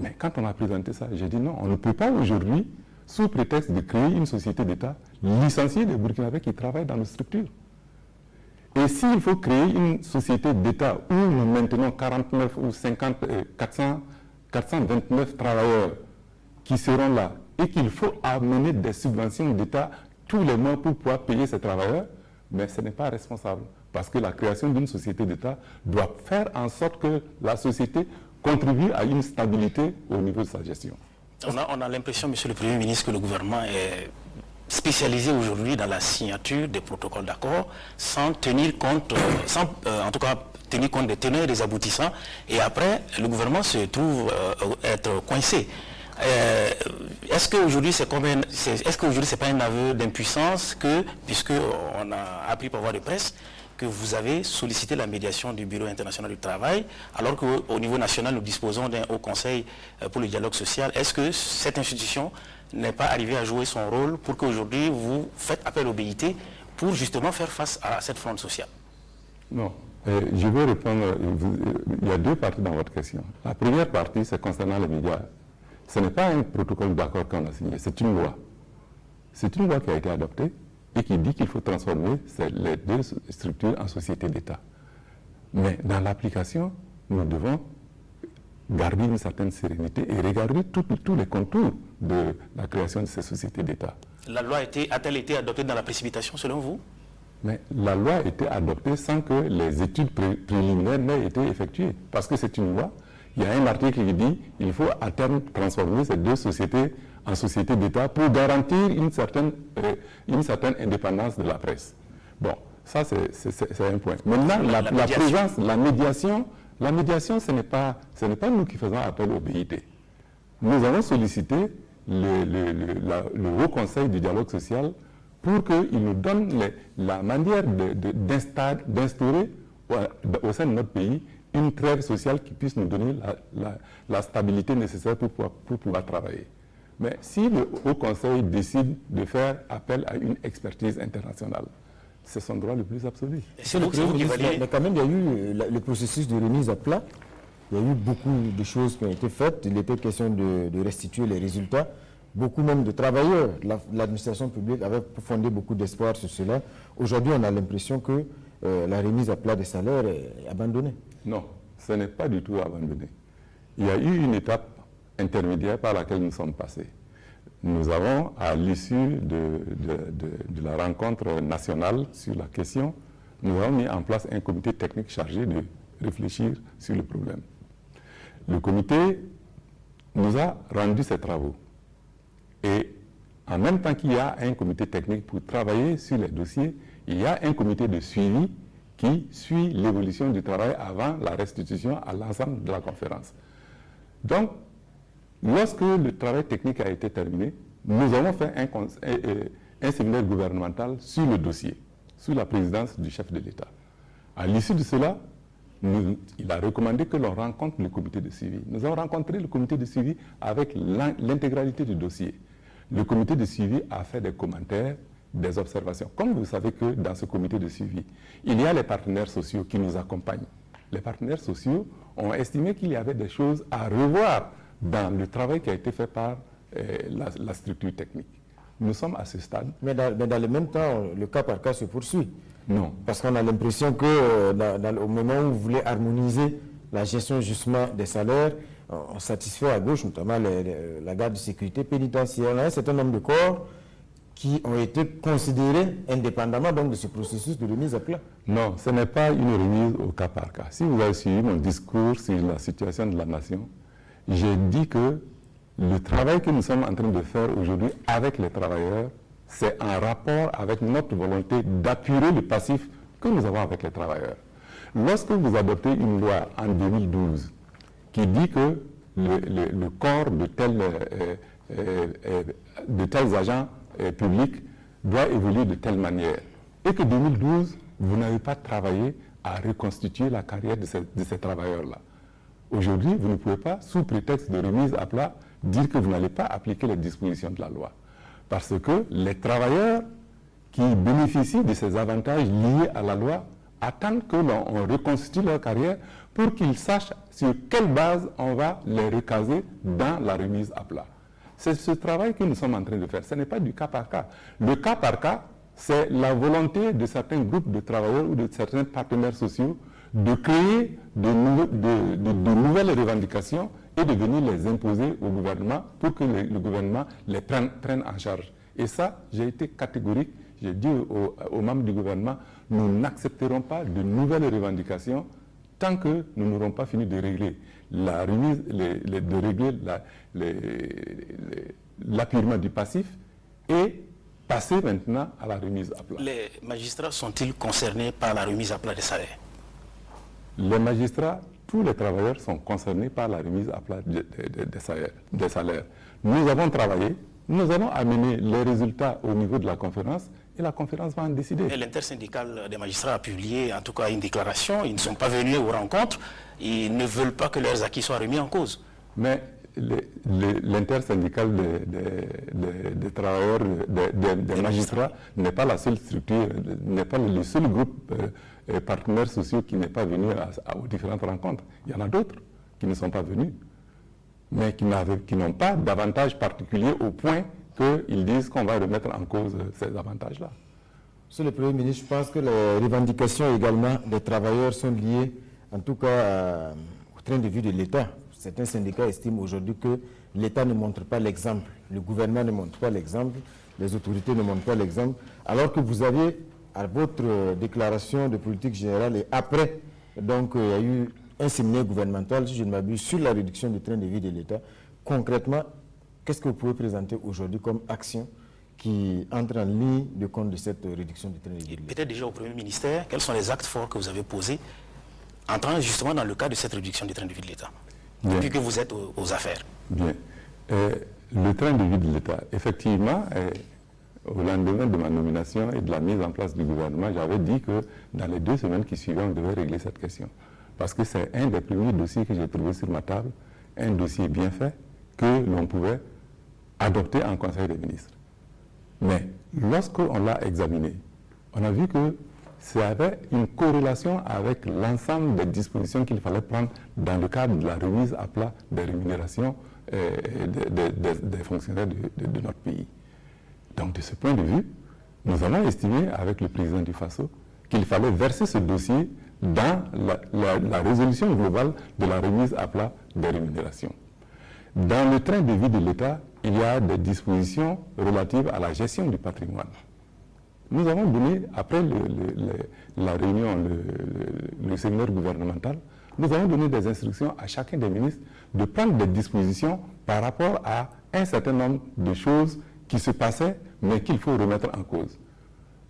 Mais quand on a présenté ça, j'ai dit non, on ne peut pas aujourd'hui, sous prétexte de créer une société d'État, licencier les Burkinabés qui travaillent dans nos structures. Et s'il faut créer une société d'État où nous maintenons 49 ou 429 travailleurs qui seront là et qu'il faut amener des subventions d'État tous les mois pour pouvoir payer ces travailleurs, mais ce n'est pas responsable. Parce que la création d'une société d'État doit faire en sorte que la société contribue à une stabilité au niveau de sa gestion. On a l'impression, Monsieur le Premier ministre, que le gouvernement est spécialisé aujourd'hui dans la signature des protocoles d'accord sans tenir compte, en tout cas tenir compte des tenants et des aboutissants, et après le gouvernement se trouve être coincé. Est-ce qu'aujourd'hui c'est pas un aveu d'impuissance puisque on a appris par voie de presse que vous avez sollicité la médiation du Bureau international du travail, alors qu'au niveau national nous disposons d'un haut conseil pour le dialogue social? Est-ce que cette institution n'est pas arrivée à jouer son rôle pour qu'aujourd'hui vous faites appel au BIT pour justement faire face à cette fronde sociale? Non. Je vais répondre. Il y a deux parties dans votre question. La première partie, c'est concernant les médias. Ce n'est pas un protocole d'accord qu'on a signé, c'est une loi. C'est une loi qui a été adoptée et qui dit qu'il faut transformer les deux structures en sociétés d'État. Mais dans l'application, nous devons garder une certaine sérénité et regarder tous les contours de la création de ces sociétés d'État. La loi a-t-elle été adoptée dans la précipitation selon vous? Mais la loi a été adoptée sans que les études préliminaires n'aient été effectuées. Parce que c'est une loi. Il y a un article qui dit qu'il faut à terme transformer ces deux sociétés en sociétés d'État pour garantir une certaine indépendance de la presse. Bon, ça c'est un point. Maintenant, la médiation, ce n'est pas nous qui faisons appel au BIT. Nous avons sollicité le Haut Conseil du dialogue social pour qu'il nous donne la manière d'instaurer au sein de notre pays une trêve sociale qui puisse nous donner la stabilité nécessaire pour pouvoir travailler. Mais si le Haut Conseil décide de faire appel à une expertise internationale, c'est son droit le plus absolu. Mais quand même, il y a eu le processus de remise à plat. Il y a eu beaucoup de choses qui ont été faites. Il était question de restituer les résultats. Beaucoup même de travailleurs, l'administration publique avait fondé beaucoup d'espoir sur cela. Aujourd'hui, on a l'impression que la remise à plat des salaires est abandonnée. Non, ce n'est pas du tout abandonné. Il y a eu une étape intermédiaire par laquelle nous sommes passés. Nous avons, à l'issue de la rencontre nationale sur la question, nous avons mis en place un comité technique chargé de réfléchir sur le problème. Le comité nous a rendu ses travaux. Et en même temps qu'il y a un comité technique pour travailler sur les dossiers, il y a un comité de suivi qui suit l'évolution du travail avant la restitution à l'ensemble de la conférence. Donc, lorsque le travail technique a été terminé, nous avons fait un séminaire gouvernemental sur le dossier, sous la présidence du chef de l'État. À l'issue de cela, il a recommandé que l'on rencontre le comité de suivi. Nous avons rencontré le comité de suivi avec l'intégralité du dossier. Le comité de suivi a fait des commentaires, des observations. Comme vous savez que dans ce comité de suivi, il y a les partenaires sociaux qui nous accompagnent. Les partenaires sociaux ont estimé qu'il y avait des choses à revoir dans le travail qui a été fait par la structure technique. Nous sommes à ce stade. Mais dans le même temps, le cas par cas se poursuit. Non. Parce qu'on a l'impression que au moment où vous voulez harmoniser la gestion justement des salaires, on satisfait à gauche, notamment la garde de sécurité pénitentiaire. On a un certain nombre de corps qui ont été considérés indépendamment donc, de ce processus de remise à plat. Non, ce n'est pas une remise au cas par cas. Si vous avez suivi mon discours sur la situation de la nation, j'ai dit que le travail que nous sommes en train de faire aujourd'hui avec les travailleurs, c'est en rapport avec notre volonté d'appuyer le passif que nous avons avec les travailleurs. Lorsque vous adoptez une loi en 2012 qui dit que le corps de tels agents publics doit évoluer de telle manière, et que 2012, vous n'avez pas travaillé à reconstituer la carrière de ces travailleurs-là. Aujourd'hui, vous ne pouvez pas, sous prétexte de remise à plat, dire que vous n'allez pas appliquer les dispositions de la loi. Parce que les travailleurs qui bénéficient de ces avantages liés à la loi attendent que l'on reconstitue leur carrière pour qu'ils sachent sur quelle base on va les recaser dans la remise à plat. C'est ce travail que nous sommes en train de faire. Ce n'est pas du cas par cas. Le cas par cas, c'est la volonté de certains groupes de travailleurs ou de certains partenaires sociaux de créer de nouvelles revendications et de venir les imposer au gouvernement pour que le gouvernement les prenne en charge. Et ça, j'ai été catégorique. J'ai dit aux membres du gouvernement, nous n'accepterons pas de nouvelles revendications tant que nous n'aurons pas fini de régler la remise, de régler l'apurement du passif et passer maintenant à la remise à plat. Les magistrats sont-ils concernés par la remise à plat des salaires? Les magistrats, tous les travailleurs sont concernés par la remise à plat des salaires. Nous avons travaillé, nous allons amener les résultats au niveau de la conférence et la conférence va en décider. L'intersyndicale des magistrats a publié en tout cas une déclaration. Ils ne sont pas venus aux rencontres. Ils ne veulent pas que leurs acquis soient remis en cause. Mais l'intersyndicale des travailleurs, des magistrats n'est pas la seule structure, n'est pas le seul groupe partenaires sociaux qui n'est pas venu aux différentes rencontres. Il y en a d'autres qui ne sont pas venus, mais qui n'ont pas d'avantages particuliers au point qu'ils disent qu'on va remettre en cause ces avantages-là. Monsieur le Premier ministre, je pense que les revendications également des travailleurs sont liées, en tout cas, au train de vie de l'État. Certains syndicats estiment aujourd'hui que l'État ne montre pas l'exemple, le gouvernement ne montre pas l'exemple, les autorités ne montrent pas l'exemple, alors que vous avez, à votre déclaration de politique générale et après, donc il y a eu un séminaire gouvernemental, si je ne m'abuse, sur la réduction du train de vie de l'État. Concrètement, qu'est-ce que vous pouvez présenter aujourd'hui comme action qui entre en ligne de compte de cette réduction du train de vie de l'État? Peut-être déjà au Premier ministère, quels sont les actes forts que vous avez posés entrant justement dans le cadre de cette réduction du train de vie de l'État, depuis que vous êtes aux affaires? Bien. Le train de vie de l'État, effectivement, au lendemain de ma nomination et de la mise en place du gouvernement, j'avais dit que dans les 2 semaines qui suivaient, on devait régler cette question. parce que c'est un des premiers dossiers que j'ai trouvé sur ma table, un dossier bien fait que l'on pouvait adopter en Conseil des ministres. Mais lorsqu'on l'a examiné, on a vu que ça avait une corrélation avec l'ensemble des dispositions qu'il fallait prendre dans le cadre de la remise à plat des rémunérations des fonctionnaires de notre pays. Donc de ce point de vue, nous avons estimé avec le président du FASO qu'il fallait verser ce dossier dans la résolution globale de la remise à plat des rémunérations. Dans le train de vie de l'État, il y a des dispositions relatives à la gestion du patrimoine. Nous avons donné, après la réunion, le séminaire gouvernemental, nous avons donné des instructions à chacun des ministres de prendre des dispositions par rapport à un certain nombre de choses qui se passaient, mais qu'il faut remettre en cause.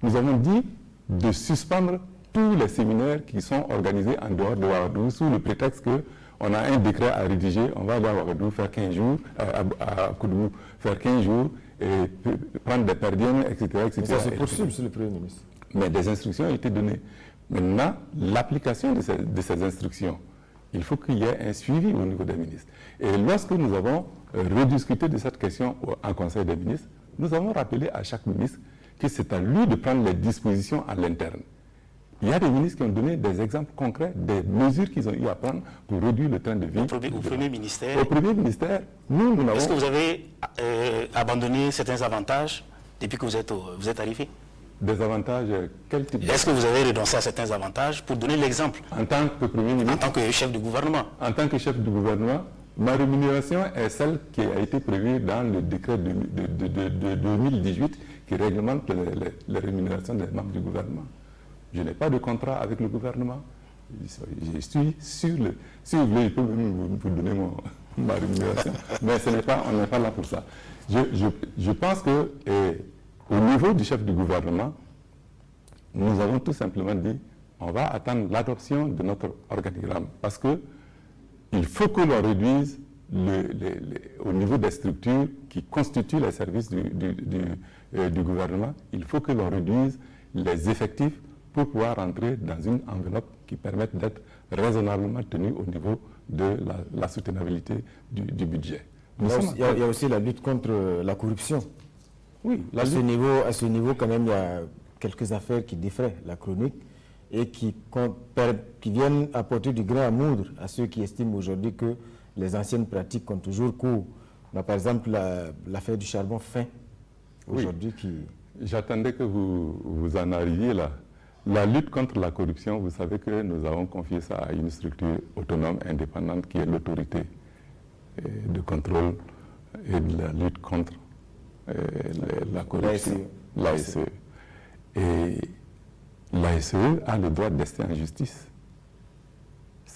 Nous avons dit de suspendre tous les séminaires qui sont organisés en dehors de Ouagadougou sous le prétexte qu'on a un décret à rédiger, on va aller à Ouagadougou faire 15 jours, à Koudougou faire 15 jours, et prendre des perdiennes, etc. Mais ça se poursuit, monsieur le Premier ministre. Mais des instructions ont été données. Maintenant, l'application de ces instructions, il faut qu'il y ait un suivi au niveau des ministres. Et lorsque nous avons rediscuté de cette question en Conseil des ministres, nous avons rappelé à chaque ministre que c'est à lui de prendre les dispositions à l'interne. Il y a des ministres qui ont donné des exemples concrets des mesures qu'ils ont eu à prendre pour réduire le train de vie. Au Premier ministère, nous avons... Est-ce que vous avez abandonné certains avantages depuis que vous êtes arrivé? Des avantages, quel type? Est-ce que vous avez renoncé à certains avantages pour donner l'exemple? En tant que Premier ministre? En tant que chef du gouvernement? En tant que chef du gouvernement, ma rémunération est celle qui a été prévue dans le décret de 2018 qui réglemente les rémunérations des membres du gouvernement. Je n'ai pas de contrat avec le gouvernement. Je suis sur le... Si vous voulez, je peux même vous donner ma rémunération. Mais on n'est pas là pour ça. Je pense que au niveau du chef du gouvernement, nous avons tout simplement dit on va attendre l'adoption de notre organigramme parce qu'il faut que l'on réduise au niveau des structures qui constituent les services du gouvernement, il faut que l'on réduise les effectifs pour pouvoir rentrer dans une enveloppe qui permette d'être raisonnablement tenu au niveau de la soutenabilité du budget. Il y a aussi la lutte contre la corruption. Oui, à ce niveau, quand même, il y a quelques affaires qui défraient la chronique et qui viennent apporter du grain à moudre à ceux qui estiment aujourd'hui que les anciennes pratiques ont toujours cours. On a par exemple l'affaire du charbon fin, aujourd'hui qui... J'attendais que vous en arriviez là. La lutte contre la corruption, vous savez que nous avons confié ça à une structure autonome, indépendante, qui est l'autorité de contrôle et de la lutte contre la corruption, l'ASE. Et l'ASE a le droit d'ester en justice.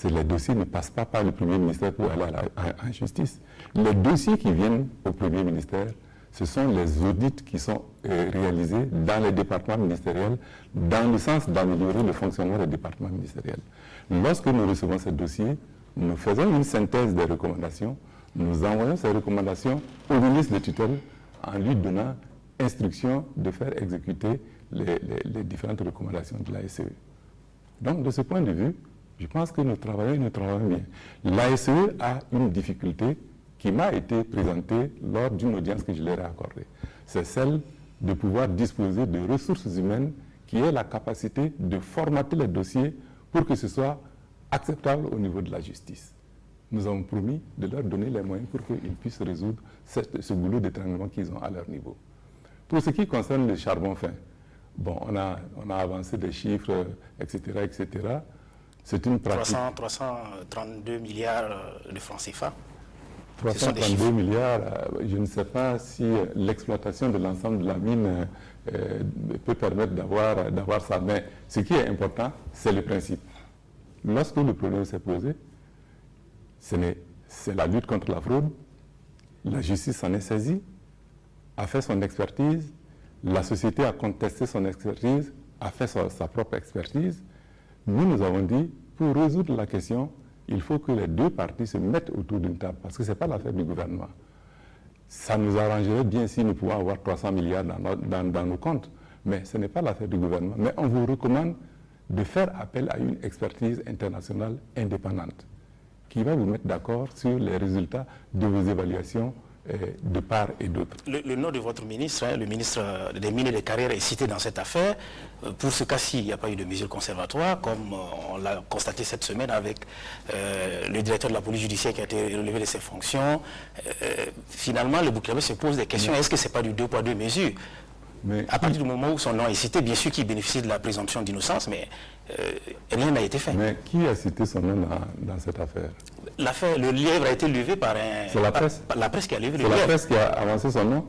Les dossiers ne passent pas par le Premier ministère pour aller en justice. Les dossiers qui viennent au Premier ministère, ce sont les audits qui sont réalisés dans les départements ministériels dans le sens d'améliorer le fonctionnement des départements ministériels. Lorsque nous recevons ces dossiers, nous faisons une synthèse des recommandations, nous envoyons ces recommandations au ministre de tutelle en lui donnant instruction de faire exécuter les différentes recommandations de l'ASE. Donc de ce point de vue, je pense que nous travaillons bien. L'ASE a une difficulté qui m'a été présentée lors d'une audience que je leur ai accordée. C'est celle de pouvoir disposer de ressources humaines qui aient la capacité de formater les dossiers pour que ce soit acceptable au niveau de la justice. Nous avons promis de leur donner les moyens pour qu'ils puissent résoudre ce boulot d'étranglement qu'ils ont à leur niveau. Pour ce qui concerne le charbon fin, bon, on a avancé des chiffres, etc., etc. C'est une pratique... 332 milliards de francs CFA. 332 milliards, je ne sais pas si l'exploitation de l'ensemble de la mine peut permettre d'avoir ça. Mais ce qui est important, c'est le principe. Lorsque le problème s'est posé, c'est la lutte contre la fraude. La justice s'en est saisie, a fait son expertise. La société a contesté son expertise, a fait sa propre expertise. Nous avons dit, pour résoudre la question, il faut que les deux parties se mettent autour d'une table, parce que ce n'est pas l'affaire du gouvernement. Ça nous arrangerait bien si nous pouvions avoir 300 milliards dans nos comptes, mais ce n'est pas l'affaire du gouvernement. Mais on vous recommande de faire appel à une expertise internationale indépendante qui va vous mettre d'accord sur les résultats de vos évaluations de part et d'autre. Le nom de votre ministre, hein, le ministre des Mines et des Carrières, est cité dans cette affaire. Pour ce cas-ci, il n'y a pas eu de mesures conservatoires, comme on l'a constaté cette semaine avec le directeur de la police judiciaire qui a été relevé de ses fonctions. Finalement, le Burkinabé se pose des questions. Est-ce que ce n'est pas du 2 poids 2 mesures? Mais à partir du moment où son nom est cité, bien sûr qu'il bénéficie de la présomption d'innocence, mais rien n'a été fait. Mais qui a cité son nom dans cette affaire? L'affaire, le lièvre a été levé par un... C'est la presse? La presse qui a levé le lièvre. C'est la presse qui a avancé son nom?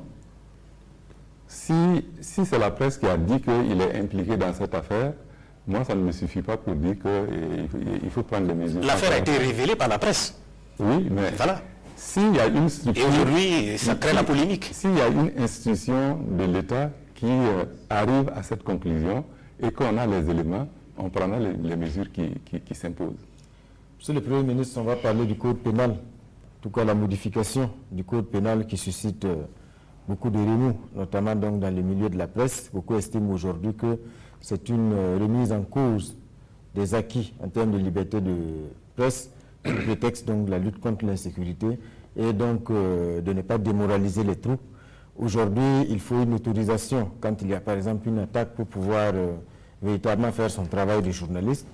Si c'est la presse qui a dit qu'il est impliqué dans cette affaire, moi ça ne me suffit pas pour dire qu'il faut prendre des mesures. L'affaire a été révélée par la presse. Oui, mais voilà. S'il y a une structure... Et aujourd'hui, ça crée la polémique. S'il y a une institution de l'État qui arrive à cette conclusion et qu'on a les éléments, on prendra les mesures qui s'imposent. Monsieur le Premier ministre, on va parler du code pénal, en tout cas la modification du code pénal qui suscite beaucoup de remous, notamment donc dans le milieu de la presse. Beaucoup estiment aujourd'hui que c'est une remise en cause des acquis en termes de liberté de presse, sous prétexte donc de la lutte contre l'insécurité et donc de ne pas démoraliser les troupes. Aujourd'hui, il faut une autorisation quand il y a par exemple une attaque pour pouvoir véritablement faire son travail de journaliste.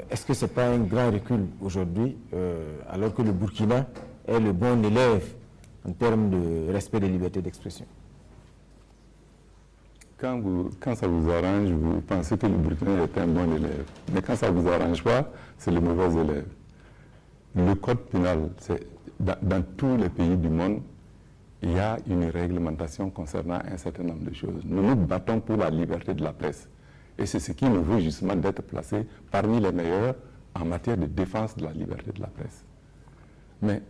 Est-ce que ce n'est pas un grand recul aujourd'hui, alors que le Burkina est le bon élève en termes de respect des libertés d'expression? Quand ça vous arrange, vous pensez que le Burkina est un bon élève. Mais quand ça ne vous arrange pas, c'est le mauvais élève. Le code pénal, dans tous les pays du monde, il y a une réglementation concernant un certain nombre de choses. Nous nous battons pour la liberté de la presse. Et c'est ce qui nous veut justement d'être placés parmi les meilleurs en matière de défense de la liberté de la presse. Mais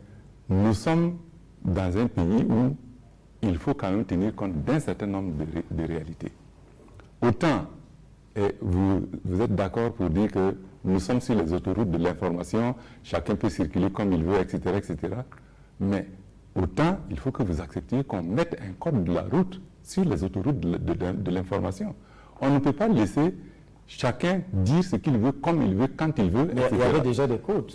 nous sommes dans un pays où il faut quand même tenir compte d'un certain nombre de réalités. Autant vous êtes d'accord pour dire que nous sommes sur les autoroutes de l'information, chacun peut circuler comme il veut, etc., etc. Mais autant il faut que vous acceptiez qu'on mette un code de la route sur les autoroutes de l'information. On ne peut pas laisser chacun dire ce qu'il veut, comme il veut, quand il veut, etc. Il y avait déjà des codes.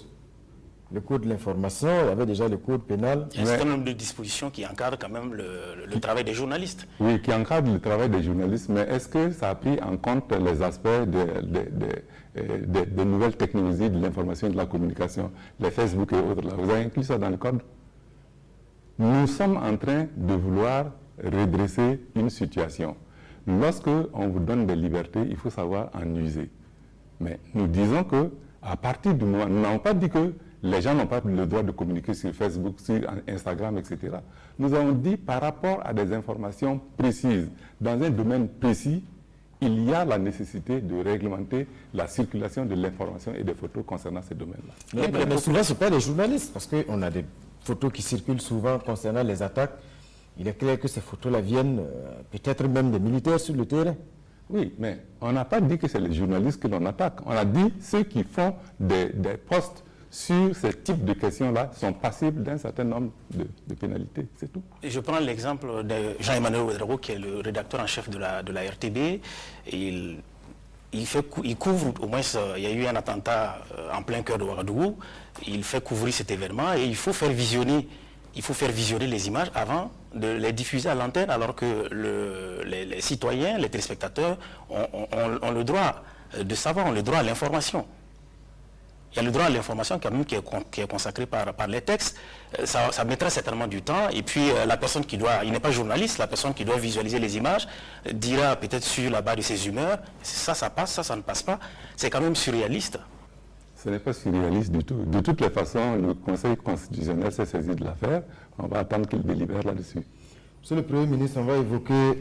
Le code de l'information, il y avait déjà le code pénal. Il y a un certain nombre de dispositions qui encadrent quand même le travail des journalistes. Oui, qui encadrent le travail des journalistes, mais est-ce que ça a pris en compte les aspects des nouvelles technologies de l'information et de la communication, les Facebook et autres là? Vous avez inclus ça dans le code? Nous sommes en train de vouloir redresser une situation. Lorsque on vous donne des libertés, il faut savoir en user. Mais nous disons que à partir du moment, nous n'avons pas dit que les gens n'ont pas le droit de communiquer sur Facebook, sur Instagram, etc. Nous avons dit par rapport à des informations précises, dans un domaine précis, il y a la nécessité de réglementer la circulation de l'information et des photos concernant ces domaines-là. Mais souvent, ce n'est pas les journalistes, parce qu'on a des photos qui circulent souvent concernant les attaques. Il est clair que ces photos-là viennent peut-être même des militaires sur le terrain. Oui, mais on n'a pas dit que c'est les journalistes que l'on attaque. On a dit ceux qui font des posts sur ce type de questions-là sont passibles d'un certain nombre de pénalités, c'est tout. Et je prends l'exemple de Jean-Emmanuel Ouedraogo, qui est le rédacteur en chef de la RTB. Et il couvre, au moins il y a eu un attentat en plein cœur de Ouagadougou, il fait couvrir cet événement et il faut faire visionner les images avant de les diffuser à l'antenne, alors que les citoyens, les téléspectateurs ont le droit de savoir, ont le droit à l'information. Il y a le droit à l'information quand même qui est consacré par les textes. Ça mettra certainement du temps. Et puis la personne il n'est pas journaliste, la personne qui doit visualiser les images dira peut-être sur la base de ses humeurs, ça passe, ça ne passe pas. C'est quand même surréaliste. Ce n'est pas surréaliste du tout. De toutes les façons, le Conseil constitutionnel s'est saisi de l'affaire. On va attendre qu'il délibère là-dessus. Monsieur le Premier ministre, on va évoquer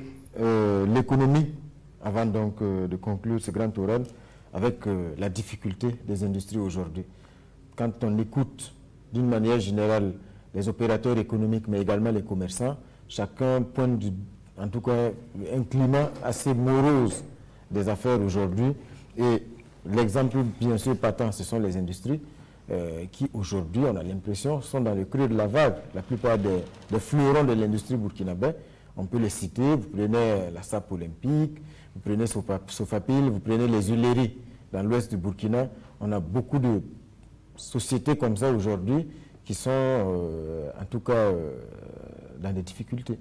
l'économie avant donc de conclure ce grand oral avec la difficulté des industries aujourd'hui. Quand on écoute d'une manière générale les opérateurs économiques, mais également les commerçants, chacun pointe en tout cas un climat assez morose des affaires aujourd'hui. Et l'exemple bien sûr patent, ce sont les industries qui aujourd'hui, on a l'impression, sont dans le creux de la vague. La plupart des fleurons de l'industrie burkinabé, on peut les citer, vous prenez la SAP Olympique, vous prenez Sofapil, vous prenez les huileries dans l'ouest du Burkina, on a beaucoup de sociétés comme ça aujourd'hui qui sont en tout cas dans des difficultés.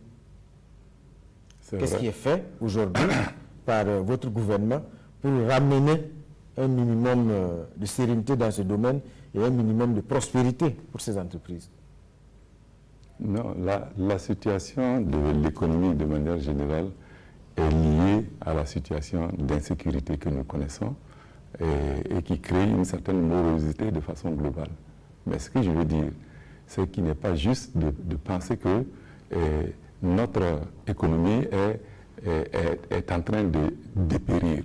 Qu'est-ce qui est fait aujourd'hui par votre gouvernement pour ramener un minimum de sérénité dans ce domaine et un minimum de prospérité pour ces entreprises? Non, la situation de l'économie de manière générale est liée à la situation d'insécurité que nous connaissons et qui crée une certaine morosité de façon globale. Mais ce que je veux dire, c'est qu'il n'est pas juste de penser que notre économie est en train de dépérir.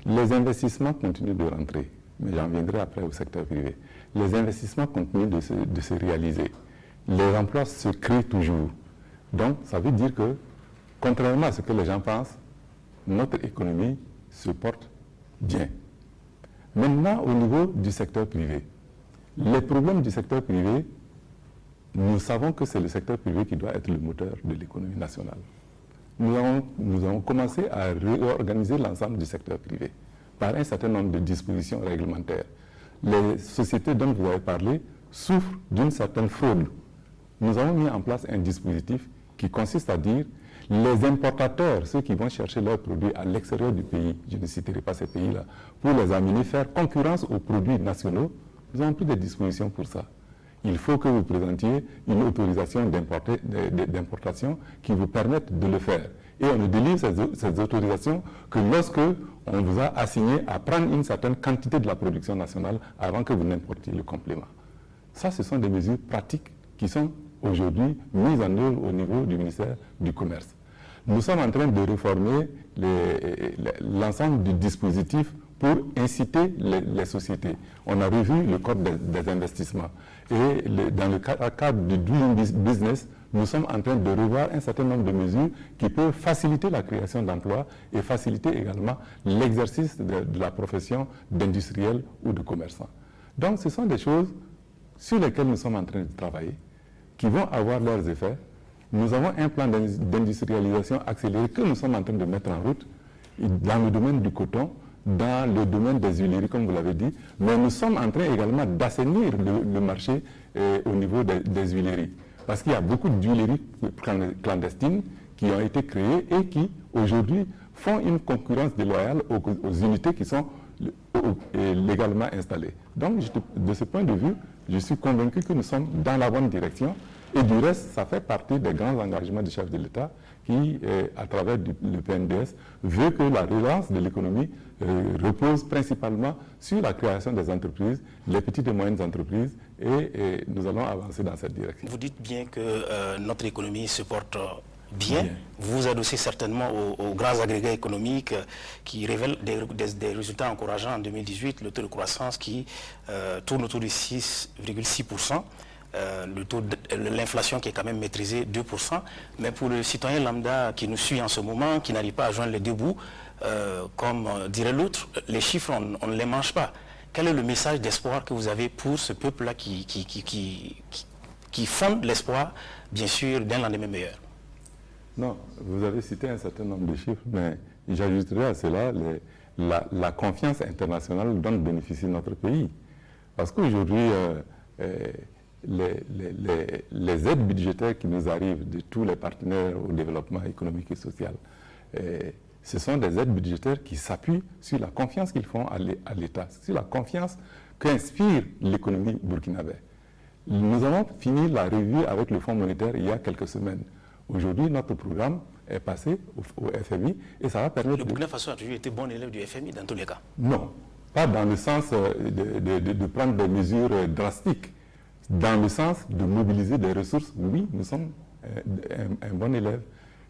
Les investissements continuent de rentrer, mais j'en viendrai après au secteur privé. Les investissements continuent de se réaliser. Les emplois se créent toujours. Donc, ça veut dire que, contrairement à ce que les gens pensent, notre économie se porte bien. Maintenant, au niveau du secteur privé, les problèmes du secteur privé, nous savons que c'est le secteur privé qui doit être le moteur de l'économie nationale. Nous avons commencé à réorganiser l'ensemble du secteur privé par un certain nombre de dispositions réglementaires. Les sociétés dont vous avez parlé souffrent d'une certaine fraude. Nous avons mis en place un dispositif qui consiste à dire les importateurs, ceux qui vont chercher leurs produits à l'extérieur du pays, je ne citerai pas ces pays-là, pour les amener faire concurrence aux produits nationaux, nous avons pris des dispositions pour ça. Il faut que vous présentiez une autorisation d'importation qui vous permette de le faire. Et on ne délivre ces autorisations que lorsque on vous a assigné à prendre une certaine quantité de la production nationale avant que vous n'importiez le complément. Ça, ce sont des mesures pratiques qui sont aujourd'hui mises en œuvre au niveau du ministère du Commerce. Nous sommes en train de réformer l'ensemble du dispositif pour inciter les sociétés. On a revu le code des investissements. Et dans le cadre du Doing Business, nous sommes en train de revoir un certain nombre de mesures qui peuvent faciliter la création d'emplois et faciliter également l'exercice de la profession d'industriel ou de commerçant. Donc ce sont des choses sur lesquelles nous sommes en train de travailler, qui vont avoir leurs effets. Nous avons un plan d'industrialisation accéléré que nous sommes en train de mettre en route dans le domaine du coton, dans le domaine des huileries, comme vous l'avez dit, mais nous sommes en train également d'assainir le marché au niveau des huileries. Parce qu'il y a beaucoup d'huileries clandestines qui ont été créées et qui, aujourd'hui, font une concurrence déloyale aux unités qui sont légalement installées. Donc, de ce point de vue, je suis convaincu que nous sommes dans la bonne direction. Et du reste, ça fait partie des grands engagements du chef de l'État qui, à travers le PNDS, veut que la relance de l'économie repose principalement sur la création des entreprises, les petites et moyennes entreprises, et nous allons avancer dans cette direction. Vous dites bien que notre économie se porte bien. Vous vous adossez certainement aux grands agrégats économiques qui révèlent des résultats encourageants en 2018, le taux de croissance qui tourne autour de 6,6%. Le taux de l'inflation qui est quand même maîtrisé 2%, mais pour le citoyen lambda qui nous suit en ce moment, qui n'arrive pas à joindre les deux bouts, comme dirait l'autre, les chiffres, on ne les mange pas. Quel est le message d'espoir que vous avez pour ce peuple-là qui fonde l'espoir, bien sûr, d'un lendemain meilleur? Non, vous avez cité un certain nombre de chiffres, mais j'ajouterai à cela la confiance internationale dont bénéficie notre pays. Parce qu'aujourd'hui, les aides budgétaires qui nous arrivent de tous les partenaires au développement économique et social, ce sont des aides budgétaires qui s'appuient sur la confiance qu'ils font à l'État, sur la confiance qu'inspire l'économie burkinabé. Nous avons fini la revue avec le Fonds monétaire il y a quelques semaines. Aujourd'hui, notre programme est passé au FMI et ça va permettre... Le Burkina Faso a toujours été bon élève du FMI dans tous les cas. Non, pas dans le sens de prendre des mesures drastiques. Dans le sens de mobiliser des ressources, oui, nous sommes un bon élève.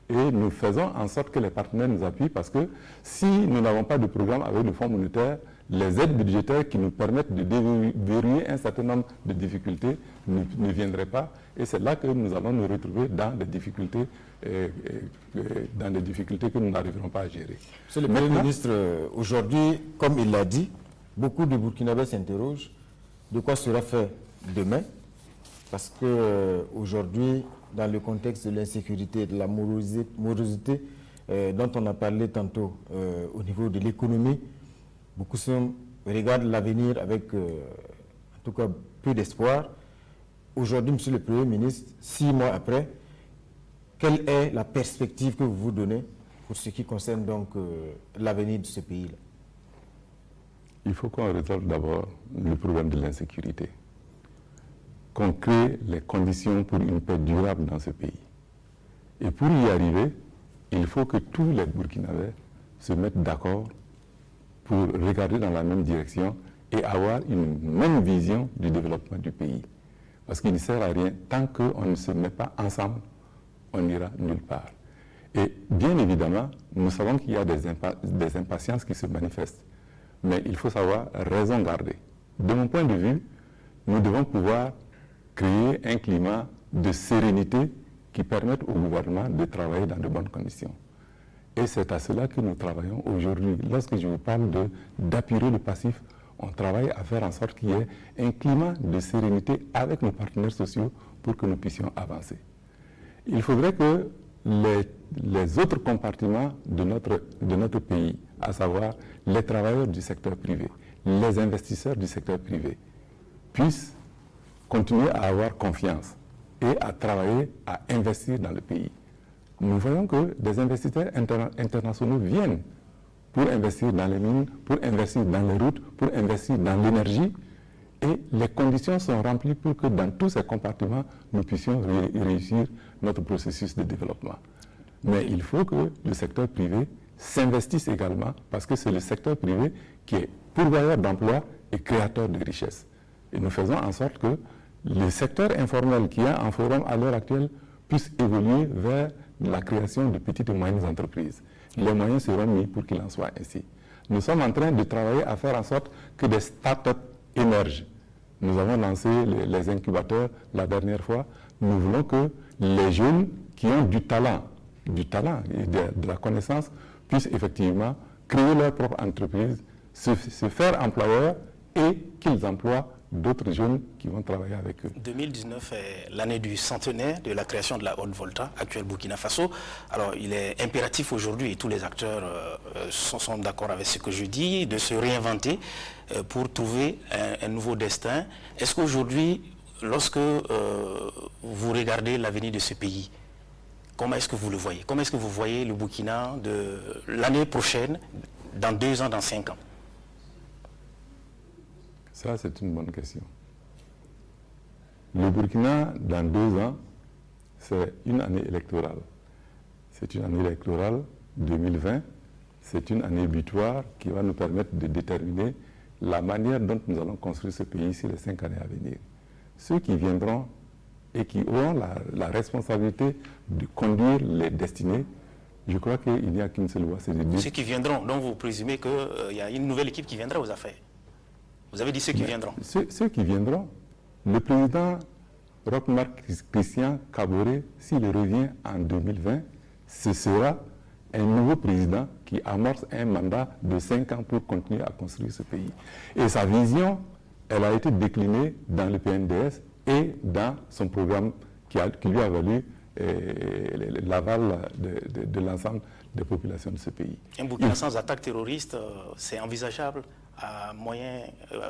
Et nous faisons en sorte que les partenaires nous appuient parce que si nous n'avons pas de programme avec le Fonds monétaire, les aides budgétaires qui nous permettent de déverrouiller un certain nombre de difficultés ne viendraient pas. Et c'est là que nous allons nous retrouver dans des difficultés que nous n'arriverons pas à gérer. Monsieur le Premier ministre, aujourd'hui, comme il l'a dit, beaucoup de Burkinabés s'interrogent de quoi sera fait demain, parce qu'aujourd'hui, dans le contexte de l'insécurité, de la morosité dont on a parlé tantôt au niveau de l'économie, Beaucoup regardent l'avenir avec, en tout cas, peu d'espoir. Aujourd'hui, Monsieur le Premier ministre, 6 mois après, quelle est la perspective que vous vous donnez pour ce qui concerne donc l'avenir de ce pays-là? Il faut qu'on résolve d'abord le problème de l'insécurité, qu'on crée les conditions pour une paix durable dans ce pays. Et pour y arriver, il faut que tous les Burkinabés se mettent d'accord pour regarder dans la même direction et avoir une même vision du développement du pays. Parce qu'il ne sert à rien, tant qu'on ne se met pas ensemble, on n'ira nulle part. Et bien évidemment, nous savons qu'il y a des impatiences qui se manifestent. Mais il faut savoir raison garder. De mon point de vue, nous devons pouvoir créer un climat de sérénité qui permette au gouvernement de travailler dans de bonnes conditions. Et c'est à cela que nous travaillons aujourd'hui. Lorsque je vous parle d'apurer le passif, on travaille à faire en sorte qu'il y ait un climat de sérénité avec nos partenaires sociaux pour que nous puissions avancer. Il faudrait que les autres compartiments de notre pays, à savoir les travailleurs du secteur privé, les investisseurs du secteur privé, puissent continuer à avoir confiance et à travailler, à investir dans le pays. Nous voyons que des investisseurs internationaux viennent pour investir dans les mines, pour investir dans les routes, pour investir dans l'énergie, et les conditions sont remplies pour que dans tous ces compartiments, nous puissions réussir notre processus de développement. Mais il faut que le secteur privé s'investisse également, parce que c'est le secteur privé qui est pourvoyeur d'emplois et créateur de richesses. Et nous faisons en sorte que le secteur informel qui est en forum à l'heure actuelle puisse évoluer vers la création de petites et moyennes entreprises. Les moyens seront mis pour qu'il en soit ainsi. Nous sommes en train de travailler à faire en sorte que des start-up émergent. Nous avons lancé les incubateurs la dernière fois. Nous voulons que les jeunes qui ont du talent et de la connaissance puissent effectivement créer leur propre entreprise, se faire employeurs et qu'ils emploient d'autres jeunes qui vont travailler avec eux. 2019 est l'année du centenaire de la création de la Haute-Volta, actuelle Burkina Faso. Alors, il est impératif aujourd'hui, et tous les acteurs sont d'accord avec ce que je dis, de se réinventer pour trouver un nouveau destin. Est-ce qu'aujourd'hui, lorsque vous regardez l'avenir de ce pays, comment est-ce que vous le voyez? Comment est-ce que vous voyez le Burkina de l'année prochaine, dans 2 ans, dans 5 ans? Ça, c'est une bonne question. Le Burkina, dans 2 ans, c'est une année électorale. C'est une année électorale 2020. C'est une année butoir qui va nous permettre de déterminer la manière dont nous allons construire ce pays sur les 5 années à venir. Ceux qui viendront et qui auront la responsabilité de conduire les destinées, je crois qu'il n'y a qu'une seule voie, c'est de dire... Ceux qui viendront, donc vous présumez qu'il y a une nouvelle équipe qui viendra aux affaires. Vous avez dit ceux qui viendront. Ceux qui viendront, le président Roch-Marc Christian Kaboré, s'il revient en 2020, ce sera un nouveau président qui amorce un mandat de 5 ans pour continuer à construire ce pays. Et sa vision, elle a été déclinée dans le PNDS et dans son programme qui lui a valu l'aval de l'ensemble des populations de ce pays. Un Burkina sans attaque terroriste, c'est envisageable à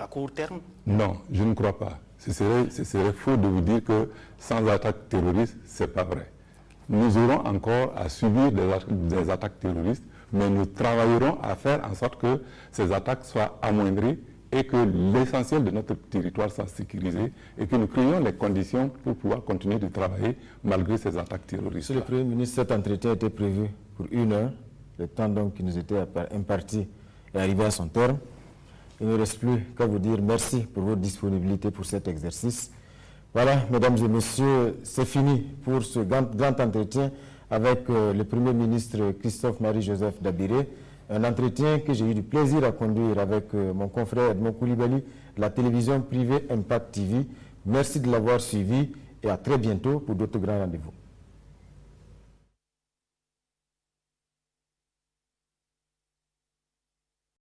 court terme? Non, je ne crois pas. Ce serait faux de vous dire que sans attaque terroriste, ce n'est pas vrai. Nous aurons encore à subir des attaques terroristes, mais nous travaillerons à faire en sorte que ces attaques soient amoindries et que l'essentiel de notre territoire soit sécurisé et que nous créions les conditions pour pouvoir continuer de travailler malgré ces attaques terroristes. Monsieur le Premier ministre, cet entretien était prévu pour 1 heure. Le temps donc qui nous était imparti est arrivé à son terme. Il ne reste plus qu'à vous dire merci pour votre disponibilité pour cet exercice. Voilà, mesdames et messieurs, c'est fini pour ce grand entretien avec le Premier ministre Christophe-Marie-Joseph Dabiré. Un entretien que j'ai eu du plaisir à conduire avec mon confrère Edmond Koulibaly, la télévision privée Impact TV. Merci de l'avoir suivi et à très bientôt pour d'autres grands rendez-vous.